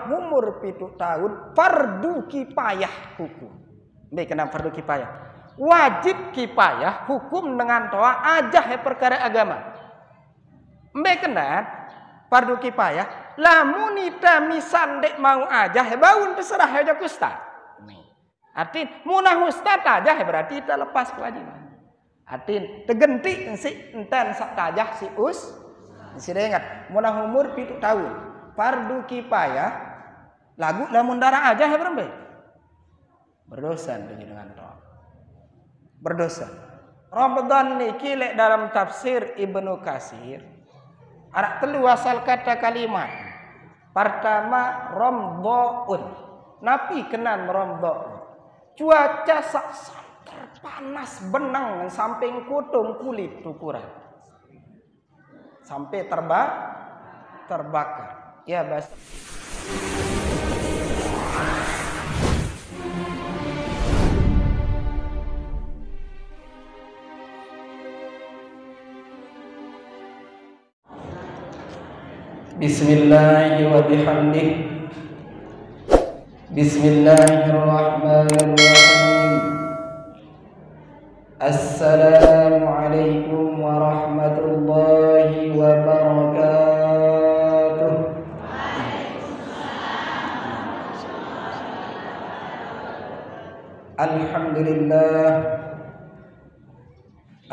munah umur 7 tahun fardu kifayah hukum. Mbek kenapa fardu kifayah? Wajib kifayah hukum dengan toa ajah perkara agama. Mbek kenapa fardu kifayah? Lamun ita misal dek mau ajah baun terserah aja ke ustaz. Arti munah ustaz aja berarti ita lepas kewajiban. Arti tegenti si enten sak tajah si ingat munah umur 7 tahun fardu kifayah lagu lamun darah aja berembe berdosa dengan toh berdosa. Ramadan niki lek dalam tafsir Ibnu Katsir ada telu asal kata kalimat. Pertama romdoun napi kenan romdoun cuaca sak panas benang samping kutung kulit ukuran sampai terbakar. Ya bas. Bismillahirrahmanirrahim wa bihamdih. Bismillahirrahmanirrahim. Assalamualaikum warahmatullahi wabarakatuh.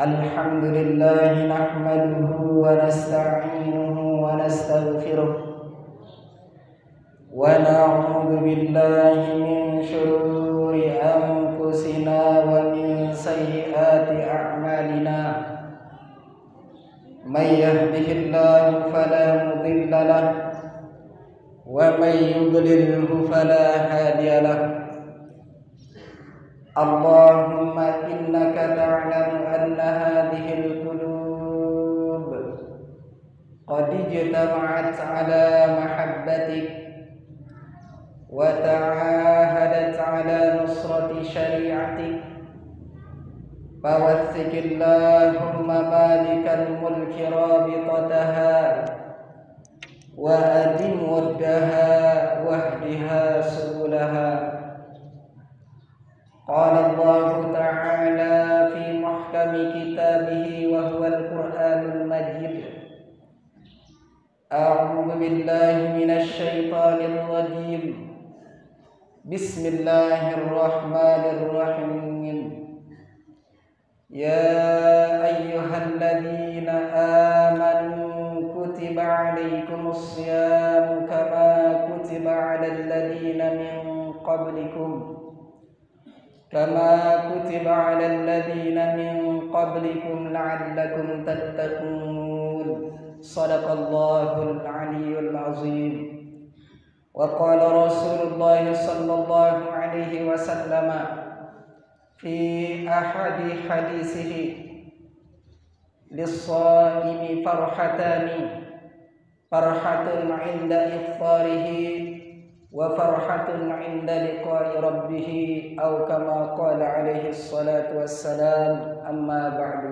Alhamdulillah nahmaduhu wa nasta'inuhu wa nastaghfiruh wa na'udzu billahi min shururi anfusina wa min sayyiati a'malina. May yahdihillahu fala mudilla lahu wa may yudlilhu fala hadiya lahu. Allahumma innaka ta'lamu anna hadhihi al-qulub qad ijtama'at 'ala mahabbatik wa ta'ahadat 'ala nusrati syari'atik fawathiqillahumma malikal mulki rabitataha wa adim waddaha wahdiha subulaha. Qala Allah Ta'ala fi muhkami kitabihi wa huwa al-Qur'anul Majid. A'udzu billahi minasy syaithanir rajim. Bismillahirrahmanirrahim. Ya ayyuhalladzina amanu kutiba 'alaikumus syamu kama kutiba 'alal ladzina min qablikum كما كتب على الذين من قبلكم لعلكم تتقون. صدق الله العلي العظيم. وقال رسول الله صلى الله عليه وسلم في أحد حديثه للصائم فرحتان فرحة عند إفطاره وفرحة عند لقاء ربه أو كما قال عليه الصلاة والسلام. أما بعد.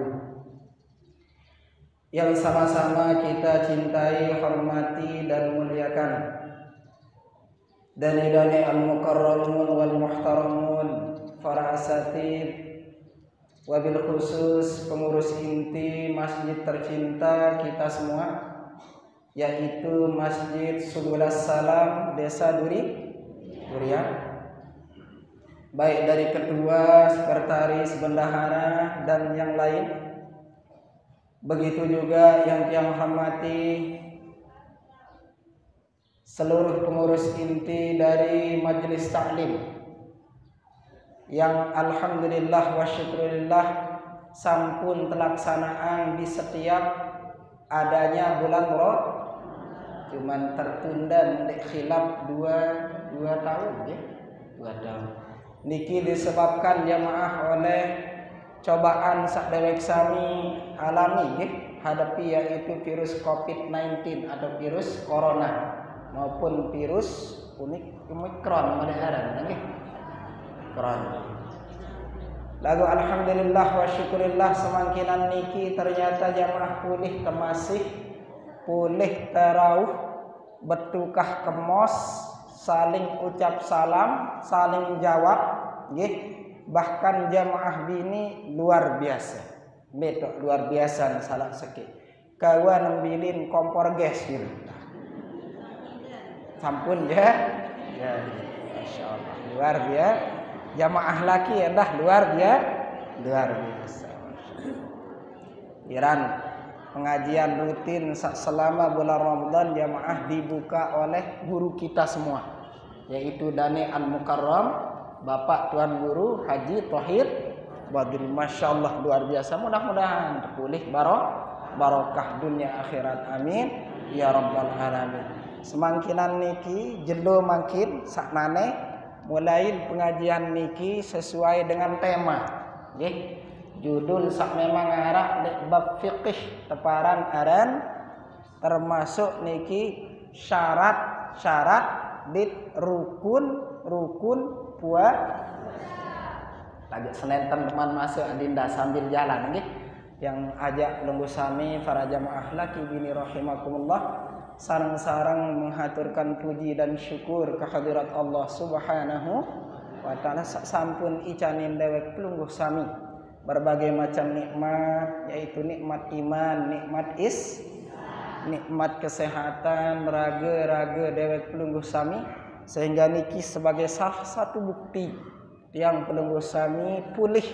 Yang sama-sama kita cintai, hormati dan muliakan dani-dani al-mukarramun wal muhtaramun, para asatid, wabil khusus pengurus inti masjid tercinta kita semua, yaitu Masjid Subulas Salam Desa Durian, baik dari ketua, sekretaris, bendahara dan yang lain. Begitu juga yang hormati seluruh pengurus inti dari Majelis Ta'lim yang alhamdulillah wa syukurillah sampun telaksanaan di setiap adanya bulan Ramadan. Cuman tertunda mendek khilaf 2 tahun ya. 2 tahun. Niki disebabkan jamaah oleh cobaan sak dewek sami alami ya, hadapi yaitu virus COVID-19 atau virus corona maupun virus Omicron modern nggih. Corona. Lalu alhamdulillah wa syukurillah semangkinan niki ternyata jamaah pulih kemasih pulih tarawih betukah kemos saling ucap salam, saling jawab, nggih. Bahkan jamaah bini luar biasa. Betul luar biasa salah sekit. Kawan nembilin kompor gas gitu. Sampun ya. Ya, masyaallah luar biasa. Jamaah laki ya dah luar biasa. Iran pengajian rutin selama bulan Ramadan jamaah dibuka oleh guru kita semua, yaitu Dani Al-Mukarram, Bapak Tuan Guru Haji Thohir Badri. Masya Allah luar biasa. Mudah-mudahan terpulih barokah dunia akhirat. Amin ya rabbal alamin. Semangkinan niki jelo makin saknane mulai pengajian niki sesuai dengan tema. Nggih. Judul sak memang arah bab fiqih teparan aran termasuk niki syarat-syarat dit rukun puat lagi Senin teman masuk adinda sambil jalan nggih yang ajak lungguh sami para jamaah laki bini rahimakumullah sareng-sareng menghaturkan puji dan syukur kehadirat Allah Subhanahu wa taala sampun icanin dewek lungguh sami berbagai macam nikmat, yaitu nikmat iman, nikmat kesehatan, raga dewek pelungguh sami, sehingga niki sebagai salah satu bukti yang pelungguh sami pulih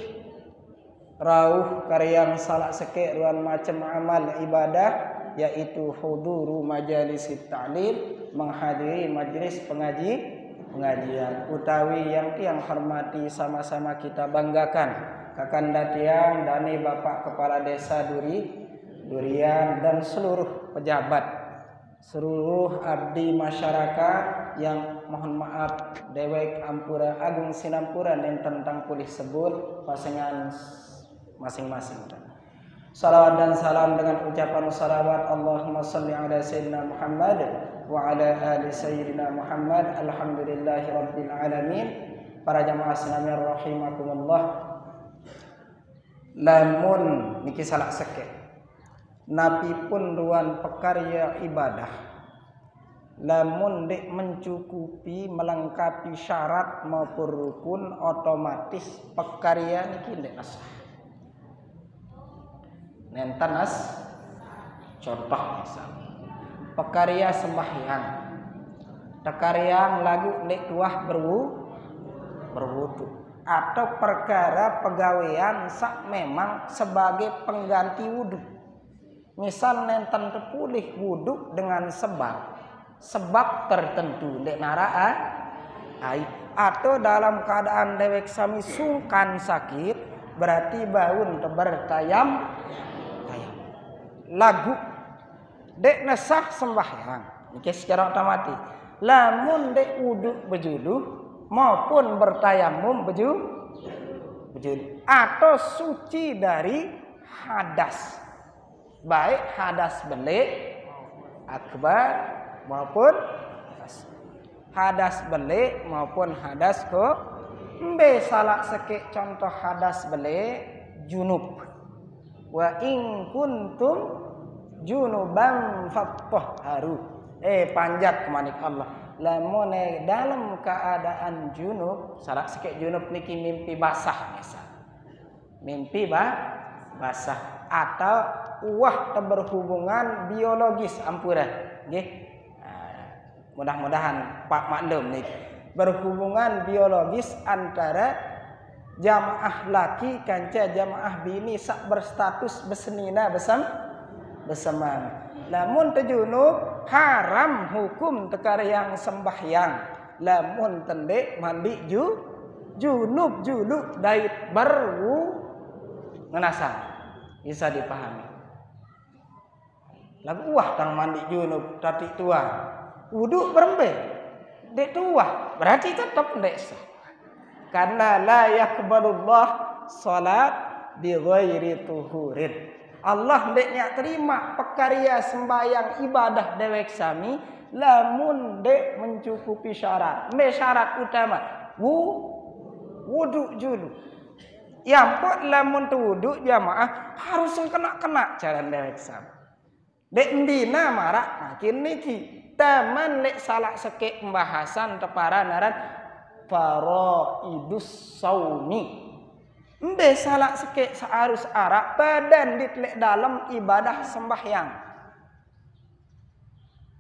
rauh karyang salah seke ruan macam amal ibadah, yaitu huduru majalisit ta'lim, menghadiri majlis pengajian utawi yang hormati sama-sama kita banggakan Kakanda Tiang, Dani Bapak Kepala Desa Durian dan seluruh pejabat, seluruh abdi masyarakat yang mohon maaf dewek ampura agung sinampura dan tentang pulih sebut pasangan masing-masing. Salawat dan salam dengan ucapan salawat Allahumma salli ala sayyidina Muhammad wa ala ali sayyidina Muhammad. Alhamdulillahi rabbil alamin. Para jamaah sekalian rahimakumullah. Lamun niki salah seke napi pun ruan pekarya ibadah lamun dek mencukupi melengkapi syarat maupun rukun otomatis pekarya niki dek asah nentanas contoh misal pekarya sembahyang pekarya lagu dek tuah berwudu atau perkara pegawaian sak memang sebagai pengganti wudhu. Misal nenten terpulih wudhu dengan sebab tertentu dek naraa atau dalam keadaan dewek sami sungkan sakit berarti baun bertayam lagu dek nesah sembahyang ini secara otomatis lamun dek wudhu berjuluh maupun bertayamum bejul atau suci dari hadas baik hadas belik akbar maupun hadas belik maupun hadas salah sekek contoh hadas belik junub wa in kuntum junuban fattahharu panjat kemanik Allah lamun dalam keadaan junub salah sikit junub niki mimpi basah misal mimpi basah atau uah berhubungan biologis ampura nggih mudah-mudahan Pak maklum nih berhubungan biologis antara jamaah laki kanca jamaah bini sak berstatus besenina bersama lamun tejunub haram hukum tekar yang sembahyang lamun tendek mandi junub dait berwu ngenasa bisa dipahami lagu wah tang mandi junub tati tua wudu berembe dek tua berarti tetap ndek sah karena la yaqbalullah salat bi ghairi tuhurin Allah ndeknya terima pekarya sembahyang ibadah dewek sami lamun dek mencukupi syarat. Syarat utama wudu julu. Yang pot lamun tu wudu jamaah harus kena jalan dewek sami. Dek ndina marak makin niki taman lek salak sekek pembahasan teparan aran faraidus saumi. Mbe salak sekek seharus arak badan ditlek dalam ibadah sembahyang.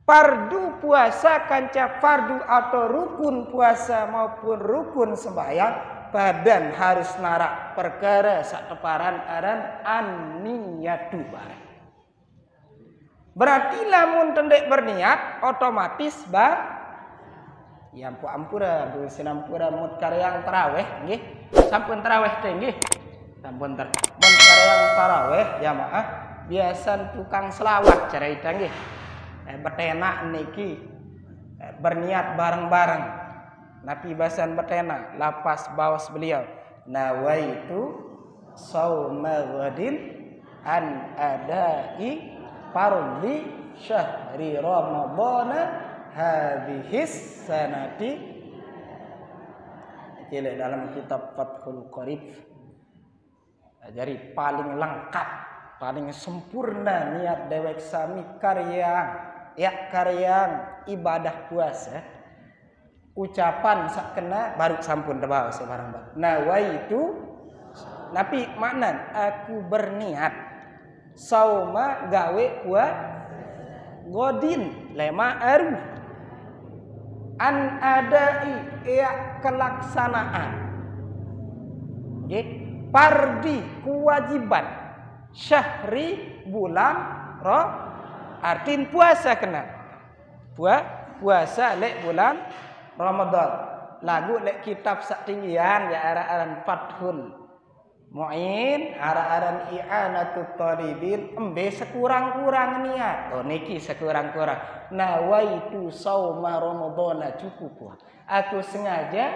Fardu puasa kanca fardu atau rukun puasa maupun rukun sembahyang badan harus narak perkara sak teparan aran an-niyatu barang. Berarti lamun tendek berniat otomatis ya ampura bu sinampura mut karyang tarawih nggih sampun tarawih teh nggih sampun mun karyang tarawih jamaah biasan tukang selawat carita nggih betena niki berniat bareng-bareng. Nabi basan betena lapas bawas beliau nawaitu sauma ghadin an adai fardhi syahri ramadhana hadhis sanati. Kile dalam kitab Fathul Qarib. Jadi paling lengkap, paling sempurna niat dewek sami karyang ibadah puasa. Ucapan sak kena baru sampun terbang sebarang bang. Nawaitu napi makna aku berniat sauma gawe godin lema aru an adai ya kelaksanaan nggih pardi kewajiban syahri bulan artin puasa kena puasa lek bulan Ramadan. Lagu lek kitab sak tinggian ya aran Fathul Mu'in, aran I'anatut Talibin embe sekurang-kurang niat. Oh niki sekurang-kurang. Nawaitu sauma Ramadhana cukup. Aku sengaja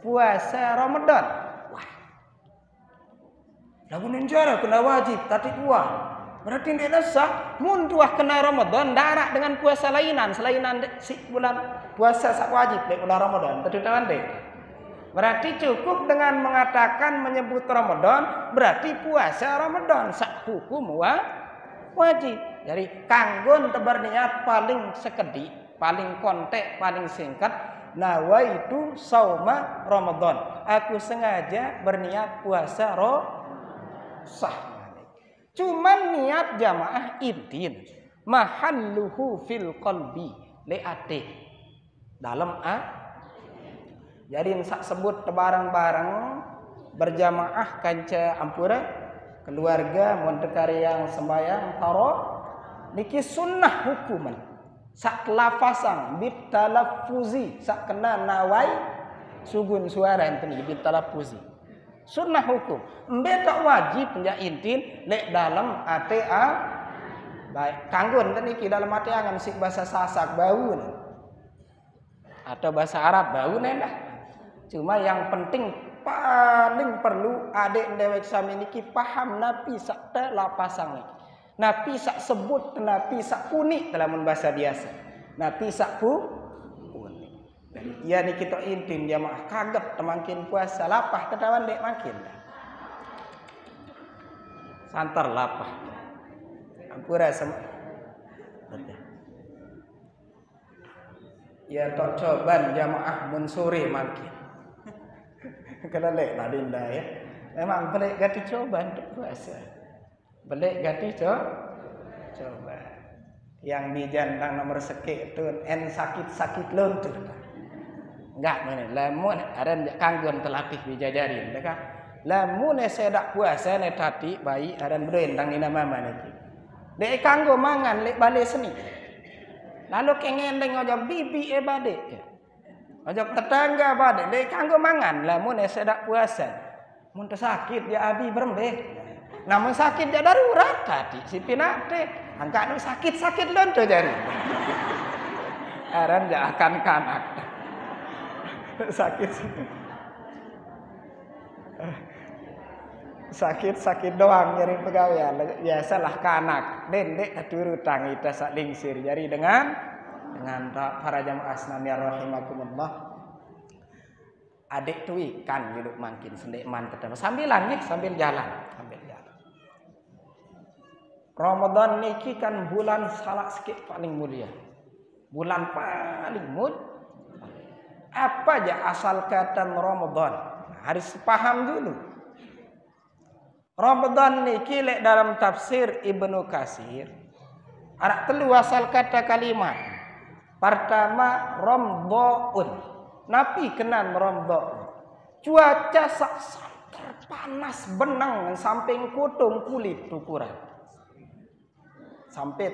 puasa Ramadan. Wah. Lagu nenjara kena wajib tadi kuah. Berarti tidak sah mun tuah kena Ramadan darak dengan puasa lainan selainan si bulan puasa sak wajib di bulan Ramadan tertutupan deh. Berarti cukup dengan mengatakan menyebut Ramadan berarti puasa Ramadan sak hukum wajib. Jadi kanggon berniat paling sekedi, paling kontek, paling singkat nawaitu sauma Ramadan. Aku sengaja berniat puasa sah. Cuman niat jamaah intin mahalluhu fil qalbi leate dalam jadi sak sebut bareng-bareng berjamaah kanca ampura keluarga montekari yang sembahyang taro niki sunnah hukuman sak lafazan bitalaffuzi sak kena nawai sugun suara enten bitalaffuzi sunnah hukum. Embe tak wajib ya intin lek dalam ATA baik kanggon niki dalam ate angan sik bahasa Sasak bau atau bahasa Arab bau dah. Cuma yang penting paling perlu adik dewek sami niki paham napi sak te lapasang niki. Napi sak sebut napi sak punik dalam bahasa biasa. Napi sak punik. Ya ni kita intin dia mah kaget makin puasa lapah ketawan dek makin santar lapah ampura sama ya tok coban jamaah mensuri makin kalau lek nadinda ya memang belek gati coban untuk puasa belek gati coba yang di jandang nomor sekek tu sakit lontur enggak mana lamun aran kanggon terlatih bijajarin dah lamun sedak puasa ne tati bayi aran berendang ina mama niki dek kanggo mangan lek balik seni lalu kengen deng ojo bibi bade ojo tetangga bade dek kanggo mangan lamun sedak puasa mun sakit ya abi berembeh namun sakit ya darurat tadi si pinate angka nu sakit lonto jari aran ja akan kanak sakit doang nyeri pegawaian biasalah kanak dendek keturu tangi sak lingsir jadi dengan para jamaah asnamiyah rahimakumullah adik tu ikan hidup makin sendek man ketemu sambil jalan Ramadan niki kan bulan salak sikit paling mulia Bulan paling apa aja asal kata Ramadan? Harus paham dulu. Ramadan niki lek dalam tafsir Ibnu Katsir ada telu asal kata kalimat. Pertama Ramadan. Nabi kenal Ramadan. Cuaca sangat panas benang sampai kutung kulit ukuran. Sampai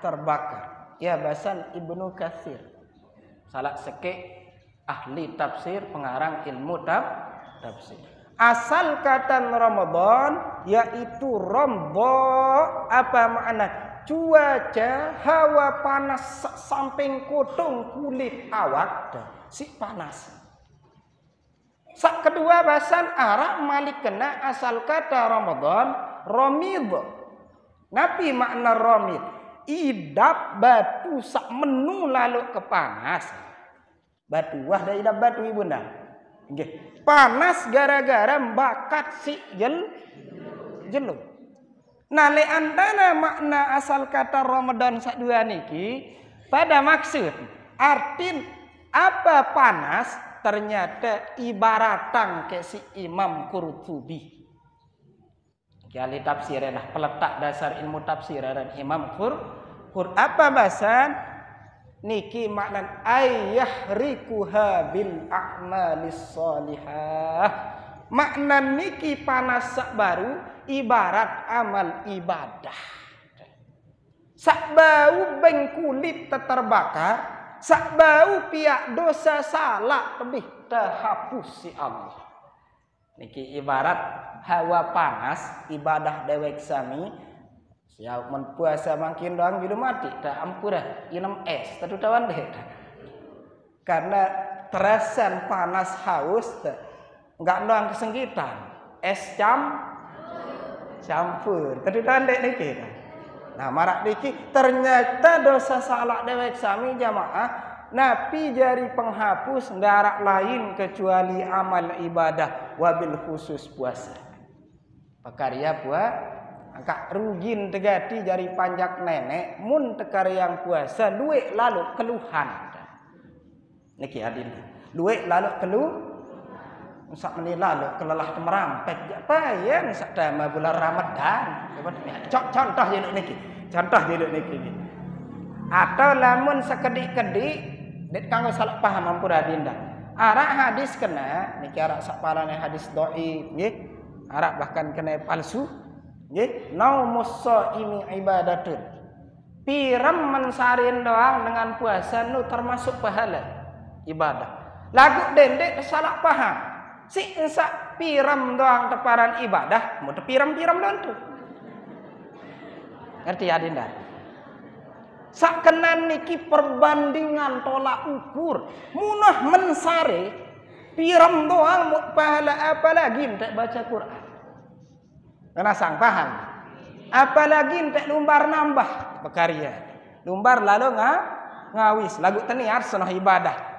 terbakar. Ya bahasan Ibnu Katsir. Salah sekek ahli tafsir pengarang ilmu tafsir. Asal kata Ramadan yaitu rombo apa makna? Cuaca hawa panas sampai kutung kulit awak si panas. Sak kedua bahasan Arab malik kena asal kata Ramadan romid. Nabi makna romid. Idap batu sak menu lalu ke panas. Batu wah dah idap batu ibunda. Nggih. Panas gara-gara bakat si jelu. Nah le antara makna asal kata Ramadan sak dua niki pada maksud artin apa panas ternyata ibaratang ke si Imam Qurtubi. Ahli tafsir lah peletak dasar ilmu tafsir dan Imam apa bahasan niki makna ayyahriquha bil a'malis shalihah. Makna niki panas sak baru ibarat amal ibadah. Sak bau beng kulit terbakar, sak bau piak dosa salah lebih terhapus si Allah. Niki ibarat hawa panas ibadah dewek sami siap menpuasa makin doang gitu mati tak ampura inem es tadu tawan deh karena terasan panas haus enggak doang kesenggitan es campur tadu tawan deh niki. Nah marak niki ternyata dosa salah dewek sami jamaah Nabi jari penghapus ngarak lain kecuali amal ibadah wabil khusus puasa. Pekarya angkat rugin tegati jari panjak nenek mun tekar yang puasa duit lalu keluhan. Niki adil. Duit lalu sak menit lalu kelelah temerampek payah sak dama bulan Ramadan. Contoh je niki. Contoh je niki. Atau lamun sekedik-kedik det kanggo salah paham ampura dinda. Arak hadis kena niki arak sakparane hadis dhaif nggih. Arak bahkan kena palsu nggih. Naumus shaimi ibadatun. Piram mensarin doang dengan puasa nu termasuk pahala ibadah. Lagu dendek salah paham. Si ensak piram doang teparan ibadah, mau piram-piram doang tu. Ngerti ya dinda? Sakenan niki perbandingan tolak ukur munah mensare piram doang pahala apalagi entek baca Quran. Karena sang paham. Apalagi entek lumbar nambah bekarya. Lumbar lalu ngawis lagu teniar senah ibadah.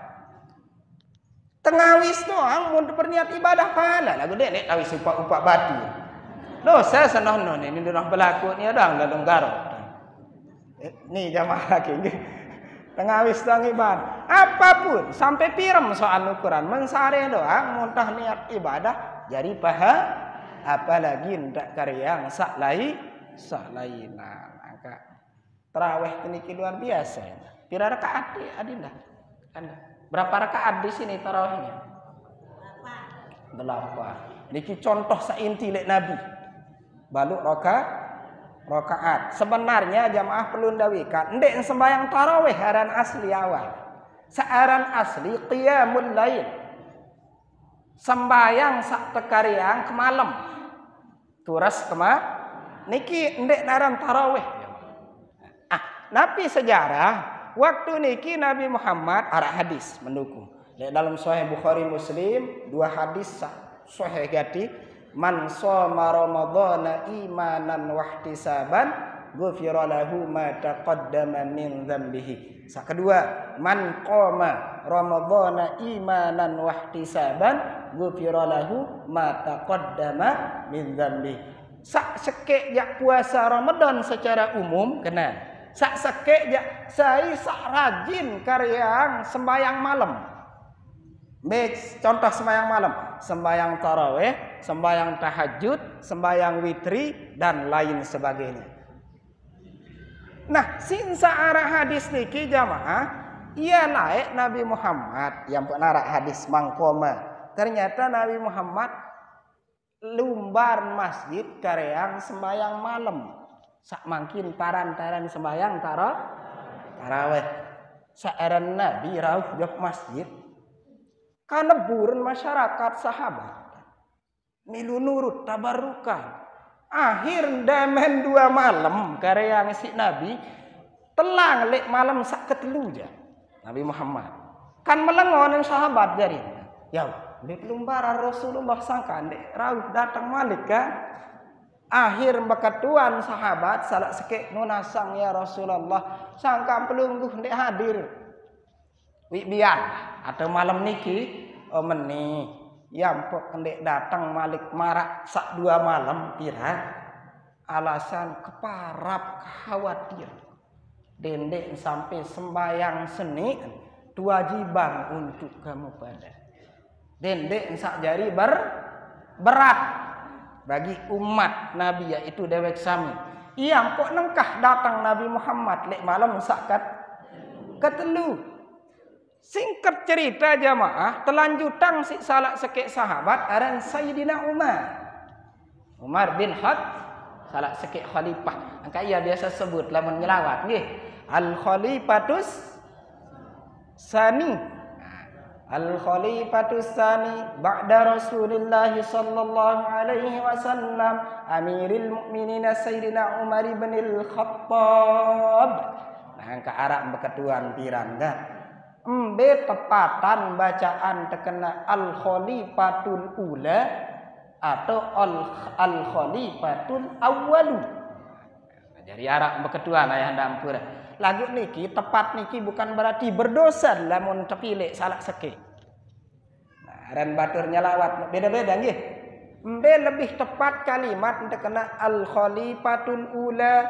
Tengawis doang mun berniat ibadah pahala lagu dek awis upak-upak batu. Dosa senah non ini doang berlaku ni doang lalu garok. Ni jamaah lagi tengawis doang ibadah apapun sampai piram soal ukuran mensare doang muntah niat ibadah jadi pahala apalagi ndak karyang sak lain maka tarawih niki luar biasa pira rakaat adinda anda berapa rakaat di sini tarawihnya 8 niki contoh sainti lek nabi baluk rakaat. Sebenarnya jamaah perlu ndawikan ndek sembayang tarawih aran asli awal. Saaran asli qiyamul lail. Sembayang sak tekariang kemalem. Turas niki ndek aran tarawih. Nabi sejarah waktu niki Nabi Muhammad ara hadis mendukung. Dalam Sahih Bukhari Muslim dua hadis sahih gati man shoma ramadhana imanan wahtisaban ghufira lahu ma taqaddama min dzambihi. Sak kedua man qoma ramadhana imanan wahtisaban ghufira lahu ma taqaddama min dzambihi. Sak sekek jak puasa Ramadan secara umum kena sak sekek ja saya sak rajin karyang sembayang malam. Contoh sembayang malam, sembayang tarawih, sembayang tahajud, sembayang witri dan lain sebagainya. Nah, sinsa arah hadis niki jamaah, ia laik Nabi Muhammad yang pernah hadis mangkoma. Ternyata Nabi Muhammad lumbar masjid karyang sembayang malam. Sak mangkin paran-taran sembayang tarawih. Saeran Nabi rauh jok masjid. Karena burun masyarakat sahabat. Milu nurut tabarukan. Akhir damen 2 malam karyang si Nabi telang lek malam sak ketelu ja. Nabi Muhammad kan melengon sahabat dari. Ya, lek lumbaran Rasulullah sangka ndek rauh datang malik kan. Akhir bekatuan sahabat salak sekek nunasang ya Rasulullah sangka pelungguh ndek hadir. Wibian atau malam niki meni yampok ndek datang malik marak sak 2 malam pira alasan keparap khawatir dendek sampai sembayang seni kewajiban untuk kamu pada dendek sak jari berat bagi umat Nabi yaitu dewek sami yampok nengkah datang Nabi Muhammad lek malam sak ketelu. Singkat cerita jamaah, telanjutan si salak sekek sahabat aran Sayyidina Umar bin salak sekek khalifah. Angka ia biasa sebut lamun nyelawat nggih. Al khalifatus sani. Al khalifatus sani ba'da Rasulillah sallallahu alaihi wasallam Amiril Mukminin Sayyidina Umar bin Al-Khattab. Nah, angka Arab beketuan pirang dah. Embe tepatan bacaan terkena al-khalifatul ula atau al-khalifatul awwalu. Jadi Arab beketuan ayah dampur. Lagu niki tepat niki bukan berarti berdosa lamun terpilih salak seke. Nah, aran batur nyalawat beda-beda nggih. Embe lebih tepat kalimat terkena al-khalifatul ula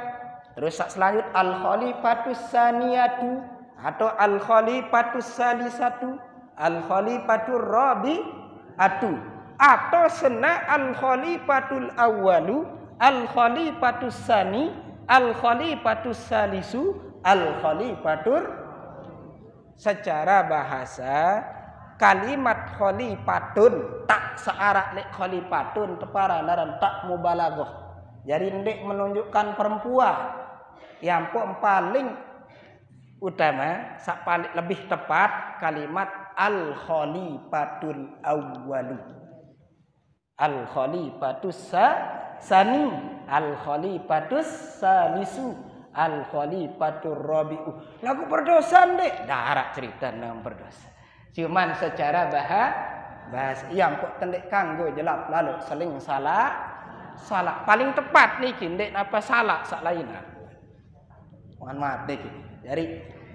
terus selanjut al-khalifatus saniyatu atau al-khalifatus salisatu al-khalifatur rabi'atu atau sena al-khalifatul awwalu al-khalifatus sani al-khalifatus salisu al-khalifatur. Secara bahasa kalimat khalifatun tak searak lek khalifatun teparanaran tak mubalaghah. Jadi ndek menunjukkan perempuan yang paling utama sak paling lebih tepat kalimat al khalifatul awwalu al khalifatus sani al khalifatus salisu al khalifatur rabi'u. Lagu berdosa ndek darak cerita nang berdosa cuman secara bahasa yang kok tendek kanggo jelap lalu seling salah paling tepat niki ndek apa salah sak lainna mohon maaf niki jadi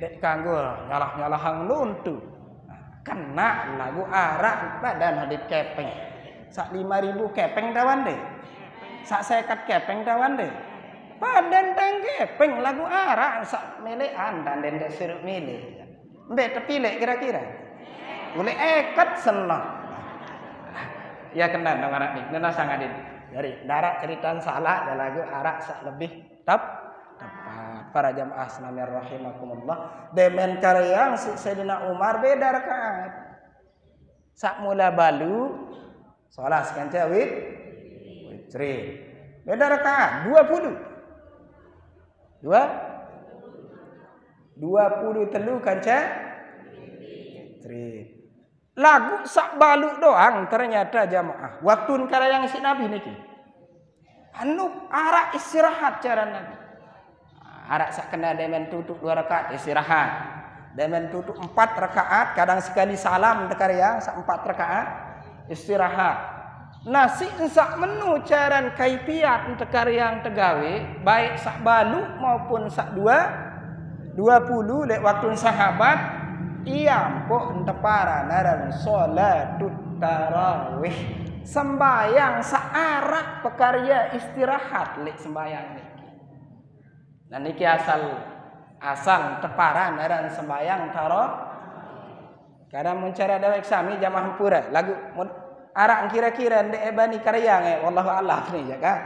dek kanggo nyalah-nyalahang luntu kena lagu arak badan hadit kepeng sak 5.000 kepeng dawan deh sak 50 kepeng dawan deh badan tang kepeng lagu arak sak melean dan dendek sirup mile mbek tepilek kira-kira boleh ekat senang ya kena nang arak nik nana sangadin dari darat cerita salah dan lagu arak sak lebih tepat para jamaah sekalian rahimakumullah demen karyang Sayyidina Umar beda rakaat sak mula balu salat kanca witri beda rakaat 20 telu kanca witri lagu sak balu doang ternyata jamaah waktu karyang si Nabi niki anu arak istirahat cara Nabi. Arak sak kena demen tutup 2 rakaat istirahat. Demen tutup 4 rakaat kadang sekali salam dekaryang sak 4 rakaat istirahat. Nasi sak menu caran kaifiat dekaryang tegawe baik sak balu maupun sak 20 lek waktu sahabat iya mpok tepara naran salatut tarawih sembayang saarak pekarya istirahat lek sembayang niki. Nah niki asal Asal teparan dan sembayang taruh. Kadang mencari dewek sami jamaah pura. Lagu arak kira-kira ndek ebani karyang wallahu a'lam ni ya kan.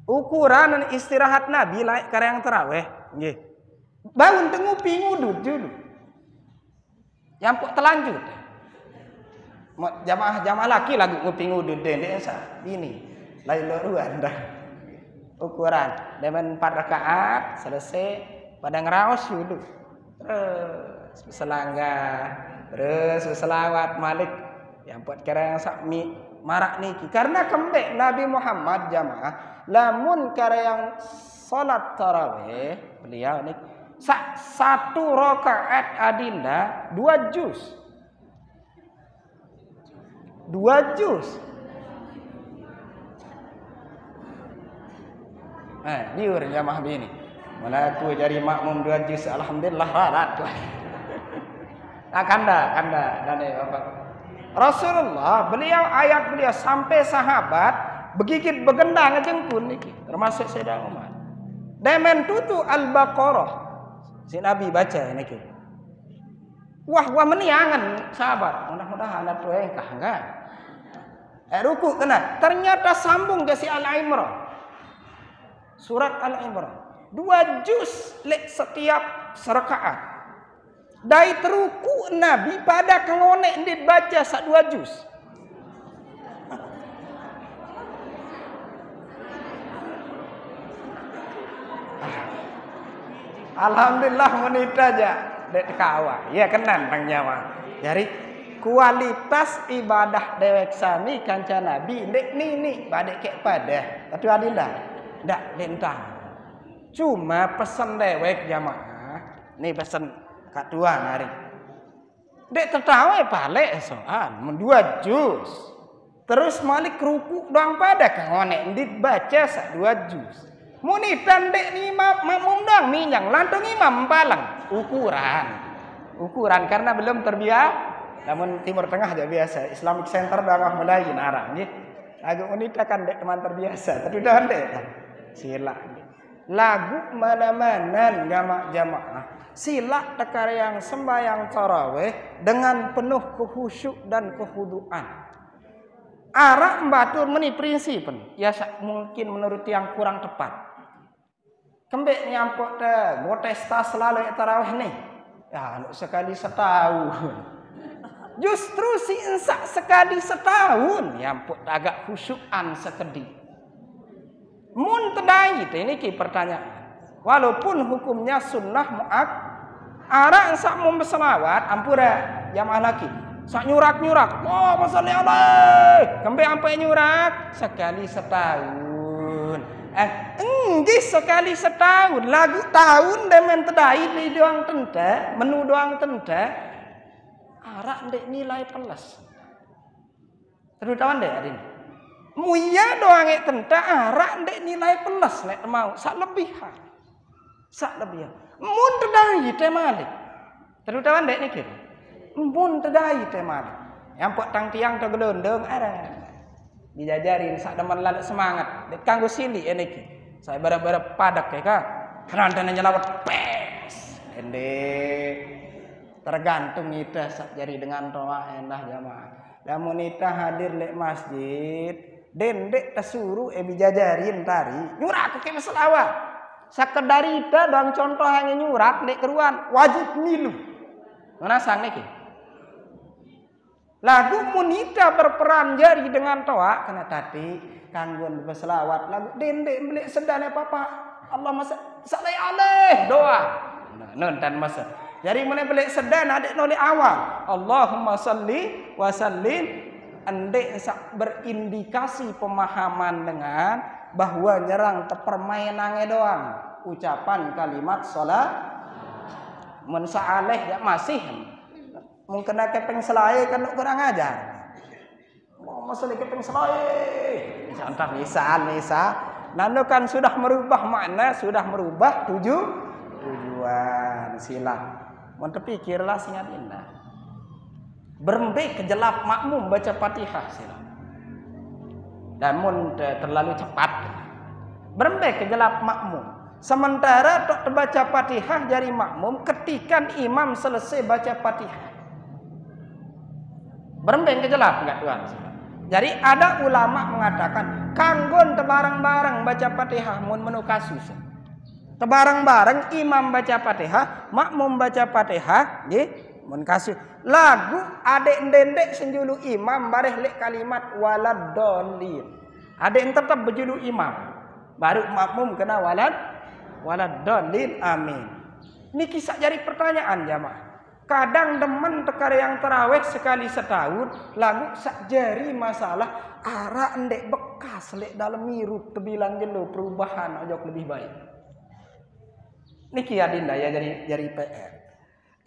Ukuran istirahat Nabi laik karyang tarawih nggih. Bangun tengupi ngudut dulu. Nyampuk telanjut. Jamaah laki lagu ngupi ngudut ndek sa ini. Lain luruan dah. Ukuran dengan 4 rakaat selesai pada ngeraos dulu. Terus selanggar, terus selawat malik yang buat kira yang sakmi marak niki karena kembek Nabi Muhammad jamaah lamun kira yang salat tarawih beliau niki satu rakaat adinda 2 juz 2 juz. Diur jamaah bini. Mana aku jadi makmum 2 juz alhamdulillah rarat. Kanda dan Bapak. Rasulullah beliau sampai sahabat begigit begendang ngejengkun niki termasuk Sayyidina Umar. Demen tutu Al-Baqarah. Si Nabi baca niki. Wah meniangan sahabat. Mudah-mudahan atuh engkah enggak. Ruku kena. Ternyata sambung ke si Al-Imran. Surat Al-Imran 2 juz setiap serakaat. Dari teruku Nabi pada kengonek ndit baca sak 2 juz. Alhamdulillah menit aja dek kawa. Ya kenan tang nyawa. Jadi kualitas ibadah dewek sami kanca Nabi ndek ni badek kek pada. Tapi adinda ndak lentang. Cuma pesan dewek jamaah. Nih pesan kat tua nari. Dek tertawa balik soal 2 juz. Terus malik ruku doang pada kangonek ndit baca sak 2 juz. Munitan dek ni makmum dang minjang lantung imam palang ukuran karena belum terbiasa. Namun Timur Tengah aja biasa. Islamic Center dah mulai narang nggih. Agak wanita kan dek teman terbiasa. Tapi dah dek sila lagu mana-mana jamaah sila tekar yang sembahyang tarawih dengan penuh khusyuk dan kekhuduan. Arak batur meni prinsip ya mungkin menurut yang kurang tepat. Kembek nyampok dah gotesta selalu tarawih nih. Ya sekali setahun. Justru si ensak sekali setahun nyampok agak khusyukan sekedip. Mun tedai ini ki pertanyaan. Walaupun hukumnya sunnah muak, arak sak mum selawat ampura jamaah laki. Sak nyurak. Oh, masalli alaih. Kembe ampe nyurak sekali setahun. Enggih sekali setahun. Lagu tahun demen tedai di doang tenda, menu doang tenda. Arak ndek nilai pelas. Terutama ndek adin. Muya doang tenda arak ndek nilai pelas nek mau sak lebihan. Mun tedai teh malik. Terutama ndek niki. Mun tedai teh malik. Yang pok tang tiang teh gelondong ada. Dijajarin sak demen lalu semangat. Dek kanggo sili niki. Saya barep-barep padak ya kan. Rantan nyelawat pes. Endek. Tergantung kita sak jari dengan toa endah jamaah. Lamun kita hadir lek masjid dendek tersuruh bijajarin tari nyurak ke selawat sakedarita doang contoh hanya nyurak dek keruan wajib milu mana sang niki lagu munita berperan jari dengan toa kena tadi kanggon berselawat lagu dendek beli sedane papa Allah masa salai alaih doa nonton masa jadi mulai beli sedan adik nolih awal Allahumma salli wa sallim. Andai berindikasi pemahaman dengan bahwa nyerang permainannya doang ucapan kalimat sholat mensaaleh ya masih mungkin kepeng selai kan kurang ajar masalah kepeng selai contoh misal lalu kan sudah merubah makna sudah merubah tujuan silang mau terpikirlah singat indah berembik kejelap makmum baca Fatihah silam. Dan mun terlalu cepat. Berembik kejelap makmum. Sementara tok baca Fatihah jari makmum ketika imam selesai baca Fatihah. Berembeng kejelap enggak tuan? Jadi ada ulama mengatakan kanggon tebarang-barang baca Fatihah mun menu kasus. Tebarang-barang imam baca Fatihah, makmum baca Fatihah, nggih, mun kasus. Lagu adek ndendek senjulu imam bareh lek kalimat waladdallin. Adek tetap berjulu imam. Baru makmum kena waladdallin amin. Niki sak jari pertanyaan jamaah. Kadang demen tekar yang terawih sekali setahun, lagu sak jari masalah arah ndek bekas lek dalam mirup tebilang jelo perubahan ojok lebih baik. Niki adinda ya jari PR.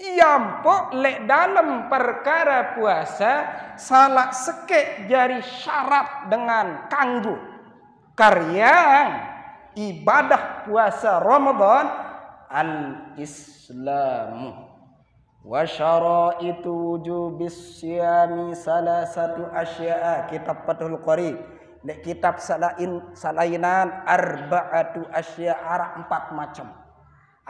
Yampok lek dalam perkara puasa salah sekek jari syarat dengan kanggu karya ibadah puasa Ramadan al-Islamu wa syaraitu wujubis syiyami salasatu asya'a. Kitab Fathul Qorib dek kitab salainan arba'atu asya' arak 4 macam.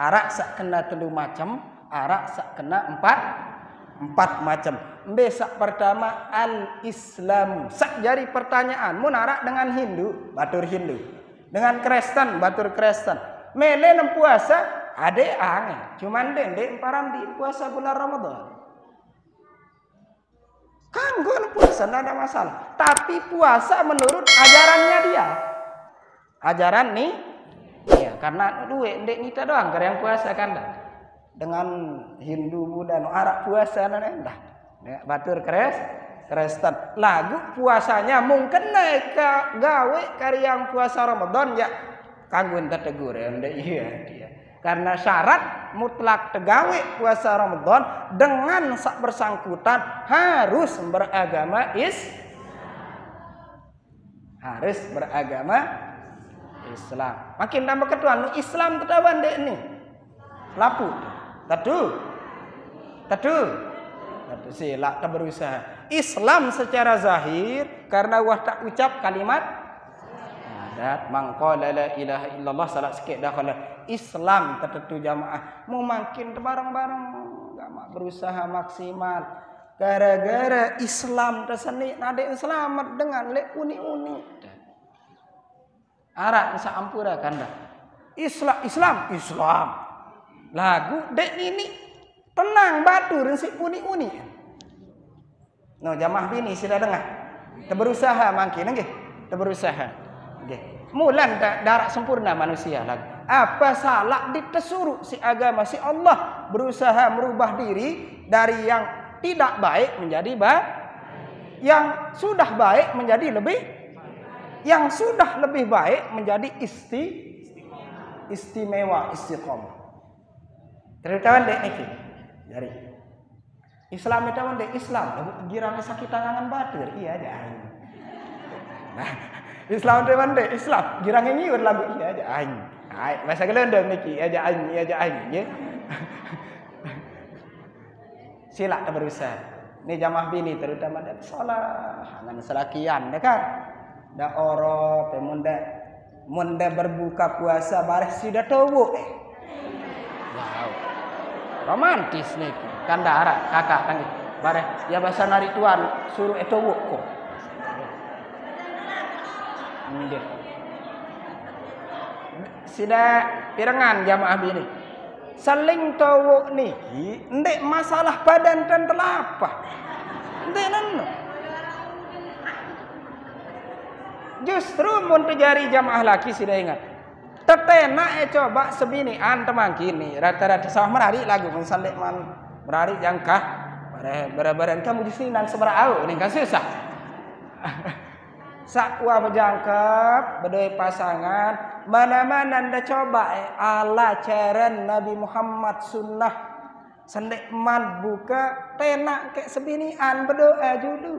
Arak sak kena 3 macam, arak sak kena 4 macam. Besak pertama al-Islam. Sak jari pertanyaan mun arak dengan Hindu, batur Hindu. Dengan Kristen, batur Kristen. Mele nem puasa ade ange. Cuman dendek param di puasa bulan Ramadan. Kanggo puasa tidak ada masalah. Tapi puasa menurut ajarannya dia. Ajaran nih, ya karena duit ndek nita doang yang puasa kan dah. Dengan Hindu Buddha arak puasa nanda. Batur Kristen. Lagu puasanya mungkin naik ke gawe yang puasa Ramadan ya kanggo tegur ya ndek iya dia. Karena syarat mutlak tegawe puasa Ramadan dengan sak bersangkutan harus beragama Islam. Makin tambah ketuan Islam ketawan dek ni. Lapu. Tadu sila tak berusaha. Islam secara zahir karena wah tak ucap kalimat adat mangqala la ilaha illallah salat sikit dah kalau Islam tertentu jamaah mau makin bareng-bareng enggak berusaha maksimal gara-gara Islam terseni nade selamat dengan lek uni-uni arak bisa ampura kanda Islam lagu dek ini tenang batur si uni-uni no jamaah bini sudah dengar berusaha makin nggih berusaha nggih mulan darak sempurna manusia lagi apa salah ditesuruh si agama si Allah berusaha merubah diri dari yang tidak baik menjadi baik yang sudah baik menjadi lebih baik menjadi istimewa istiqomah terutama dek niki dari Islam itu dek Islam girang sakit tangan batur iya aja nah Islam itu dek Islam girang nyiur lagu iya aja masa gelendong niki aja ya. Sila berusaha. Ini jamaah bini terutama dan salah dengan selakian ya kan. Da oro munda berbuka puasa bareh sida towo Wow. Romantis nih. Kan darat kakak kan bareh ya bahasa nari tuan suruh towo kok. Nggih. Sida pirengan jamaah bini saling tawo niki ndek masalah badan dan telapak ndek nano justru mun terjadi jamaah laki sida ingat tetena coba sebinian temang kini rata-rata sawah merari lagu mensalek man merari jangkah bare-baran kamu di sini dan seberau ini kan susah sakwa berjangkap berdua pasangan mana-mana anda coba ala cara Nabi Muhammad sunnah sendek man buka tenak kayak sebinian berdoa julu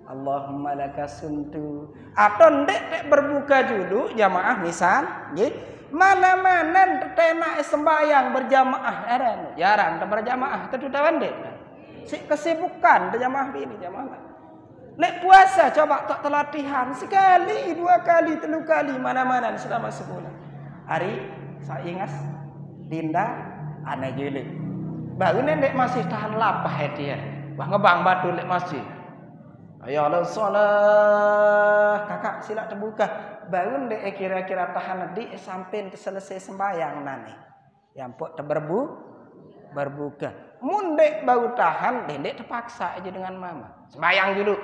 Allahumma lakasuntu atau ndek berbuka julu jamaah misal nggih mana-mana tenak sembahyang berjamaah jarang berjamaah tentu tawan dek si kesibukan berjamaah ini jamaah lek puasa coba tak terlatihan sekali, 2 kali, 3 kali mana-mana selama sebulan. Hari saingas dinda aneh jeli. Baru nendek masih tahan lapah dia. Wah ngebang batu lek masih. Ayo Allah sholat kakak sila terbuka. Baru ndek kira-kira tahan di sampai selesai sembahyang nane. Yang pok berbuka. Mundek baru tahan, dendek terpaksa aja dengan mama. Sembahyang dulu.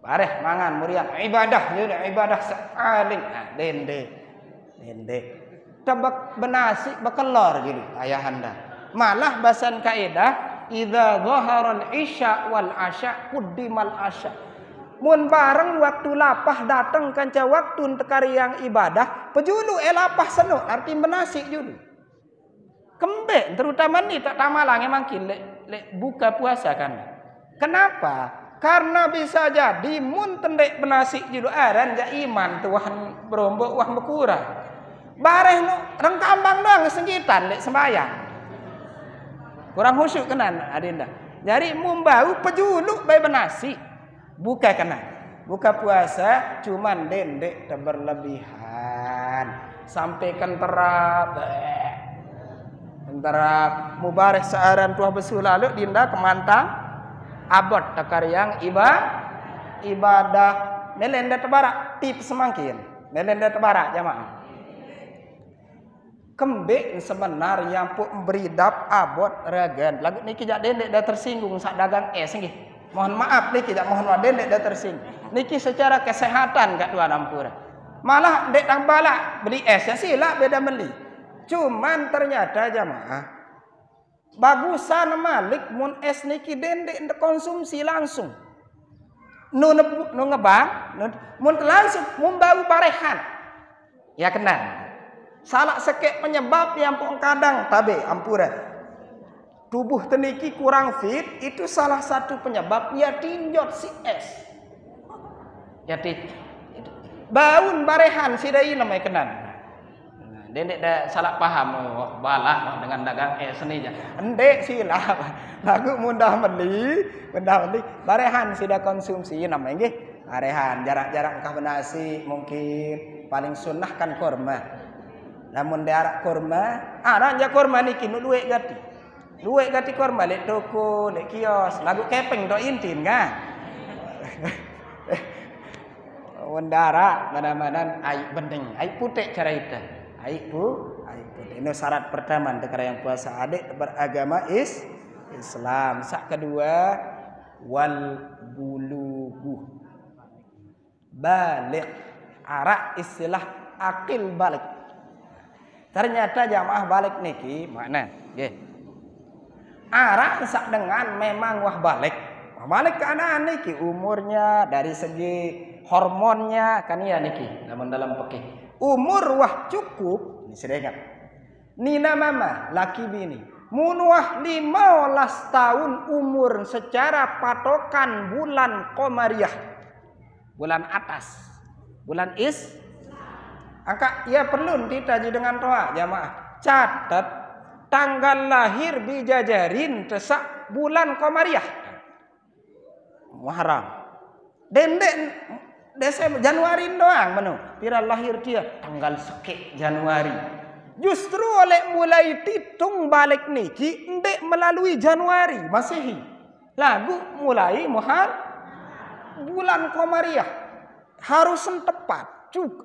Bareh mangan murian ibadah dulu, ibadah paling dendek. Tabak benasi bekelor gitu ayahanda. Malah bahasan kaidah idza dhahara al-isya wal asya quddimal asya. Mun bareng waktu lapah datang kanca waktu tekari yang ibadah, pejulu lapah senuk arti benasi dulu. Kembek terutama nih tak tamalang emang lek buka puasa kan. Kenapa? Karena bisa jadi mun tendek benasi julu aran ja iman Tuhan berombok wah berkurang. Bareh nu rengkambang doang senggitan lek sembayang. Kurang khusyuk kenan adinda. Jadi mun bau pejuluk bae benasi. Buka kena. Buka puasa cuman dendek berlebihan. Sampaikan terap. Antara mubarak searan tuah besul lalu dinda kemantang abot takar yang ibadah melenda tebarak tips semakin melenda tebarak jamaah kembek sebenar yang pun beridap abot ragan lagu niki jak dendek dah tersinggung sak dagang nggih mohon maaf niki jak mohon wa dendek dah tersinggung niki secara kesehatan kat dua nampura malah dek tang balak beli es ya sila beda beli. Cuman ternyata jamaah bagusan malik mun es niki dendek konsumsi langsung. Nu ngebang, mun langsung mun bau barehan. Ya kenal. Salah sekek penyebab yang pun kadang tabe ampura. Tubuh teniki kurang fit itu salah satu penyebab ya tinjot si es. Ya baun barehan sidai namanya kenal. Dendek dah salah paham balak dengan dagang seni aja. Endek silap. Lagu mudah beli barehan sudah konsumsi namanya nggih. Barehan jarak-jarak engkau benasi mungkin paling sunnah kan kurma. Namun darak kurma, aranja kurma niki nu duit gati. Duit gati kurma lek toko, lek kios, lagu kepeng do intin kan. Wendara mana-mana ai bendeng, ai putih cara itu. Aik putih. Ini syarat pertama negara yang puasa adik beragama Islam. Sak kedua wal bulugu balik arak istilah akil balik. Ternyata jamaah balik niki makna nggih. Arak sak dengan memang wah balik. Wah balik ke anak niki umurnya dari segi hormonnya kan ya niki dalam fikih. Umur wah cukup, ini sedekap. Nina mama, laki bini. Mun wah 15 tahun umur secara patokan bulan Qamariyah. Bulan atas. Bulan angka ia perlu ditaji dengan toa jamaah. Catat tanggal lahir bijajarin tesak bulan Qamariyah. Muharram. Dendek Desember Januari doang menu. Pira lahir dia tanggal sekek Januari. Justru oleh mulai titung balik niki ndek melalui Januari Masehi. Lagu mulai bulan Qamariyah harus tepat.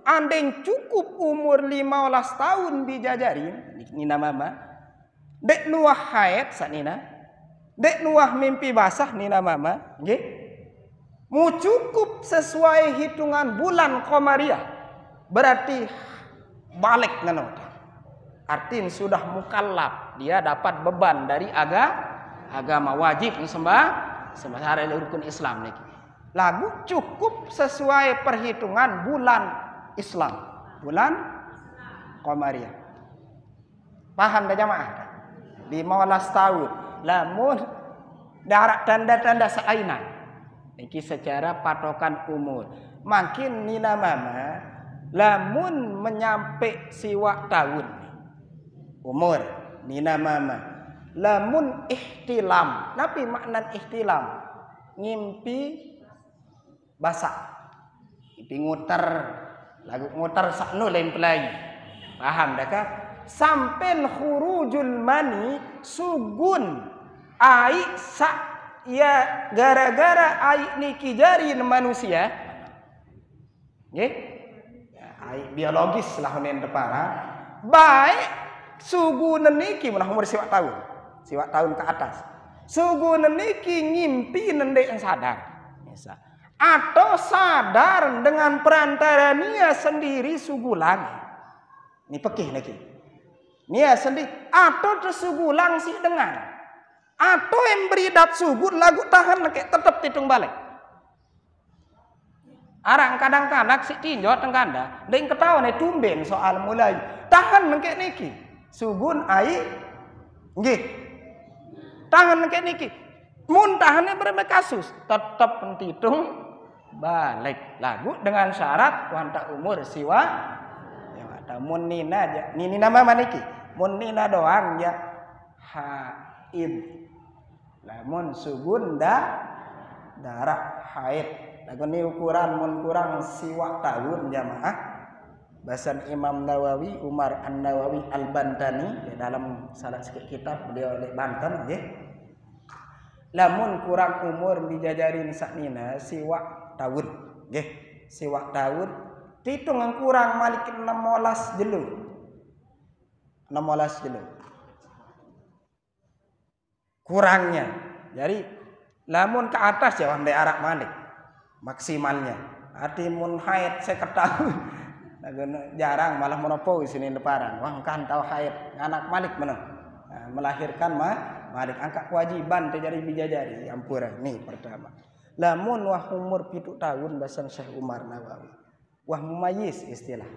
Andeng cukup umur 15 tahun dijajarin nina mama. Dek nuah haid sanina. Dek nuah mimpi basah nina mama, nggih. Mu cukup sesuai hitungan bulan Qamariyah. Berarti balik ngono. Artinya sudah mukallaf, dia dapat beban dari agama wajib sembah hari rukun Islam niki. Lagu cukup sesuai perhitungan bulan Islam, bulan Qamariyah. Paham dah jamaah? 15 tahun. Lamun darak tanda-tanda seainan. Iki secara patokan umur. Makin nina mama lamun menyampe siwak tahun umur nina mama lamun ihtilam. Tapi makna ihtilam ngimpi basah. Ngimpi nguter lagu nguter sakno lain pelai. Paham dah kah? Sampai khurujul mani sugun ai sak ya gara-gara ai niki jari manusia. Nggih. Ai biologis lah nen depara. Baik sugun niki menah umur siwak tahun ke atas. Sugun niki ngimpi nendek yang sadar. Atau sadar dengan perantara nia sendiri sugulang. Ini pekih lagi. Nia sendiri atau tersugulang si dengan. Atau yang beridat sugut lagu tahan kayak tetap titung balik. Arang kadang-kadang si tinjau tengkanda. Dan ketahuan tumben soal mulai. Tahan kayak niki. Sugun ai. Nggih. Tahan kayak niki. Mun tahannya berapa kasus. Tetap pentitung balik lagu dengan syarat wanta umur siwa ya ada mun nina aja ini nama maniki mun nina doang ya haid lamun sugun darah haid lagu ni ukuran mun kurang siwa tahun jamaah bahasan Imam Nawawi Umar An-Nawawi Al-Bantani di dalam salah sikit kitab beliau oleh Banten nggih lamun kurang umur dijajarin saknina siwa tahun, nggih, siwak tahun, hitung yang kurang malik 16 jelu. 16 jelu. Kurangnya. Jadi lamun ke atas ya wandai arak malik maksimalnya. Arti mun haid saya ketahui. Jarang malah monopo di sini lebaran. Wah kan tahu haid anak malik mana? Nah, melahirkan malik angkat kewajiban terjadi bijajari ampura. Nih pertama. Lamun wah umur 7 tahun bahasan Syekh Umar Nawawi. Wah mumayyiz istilah.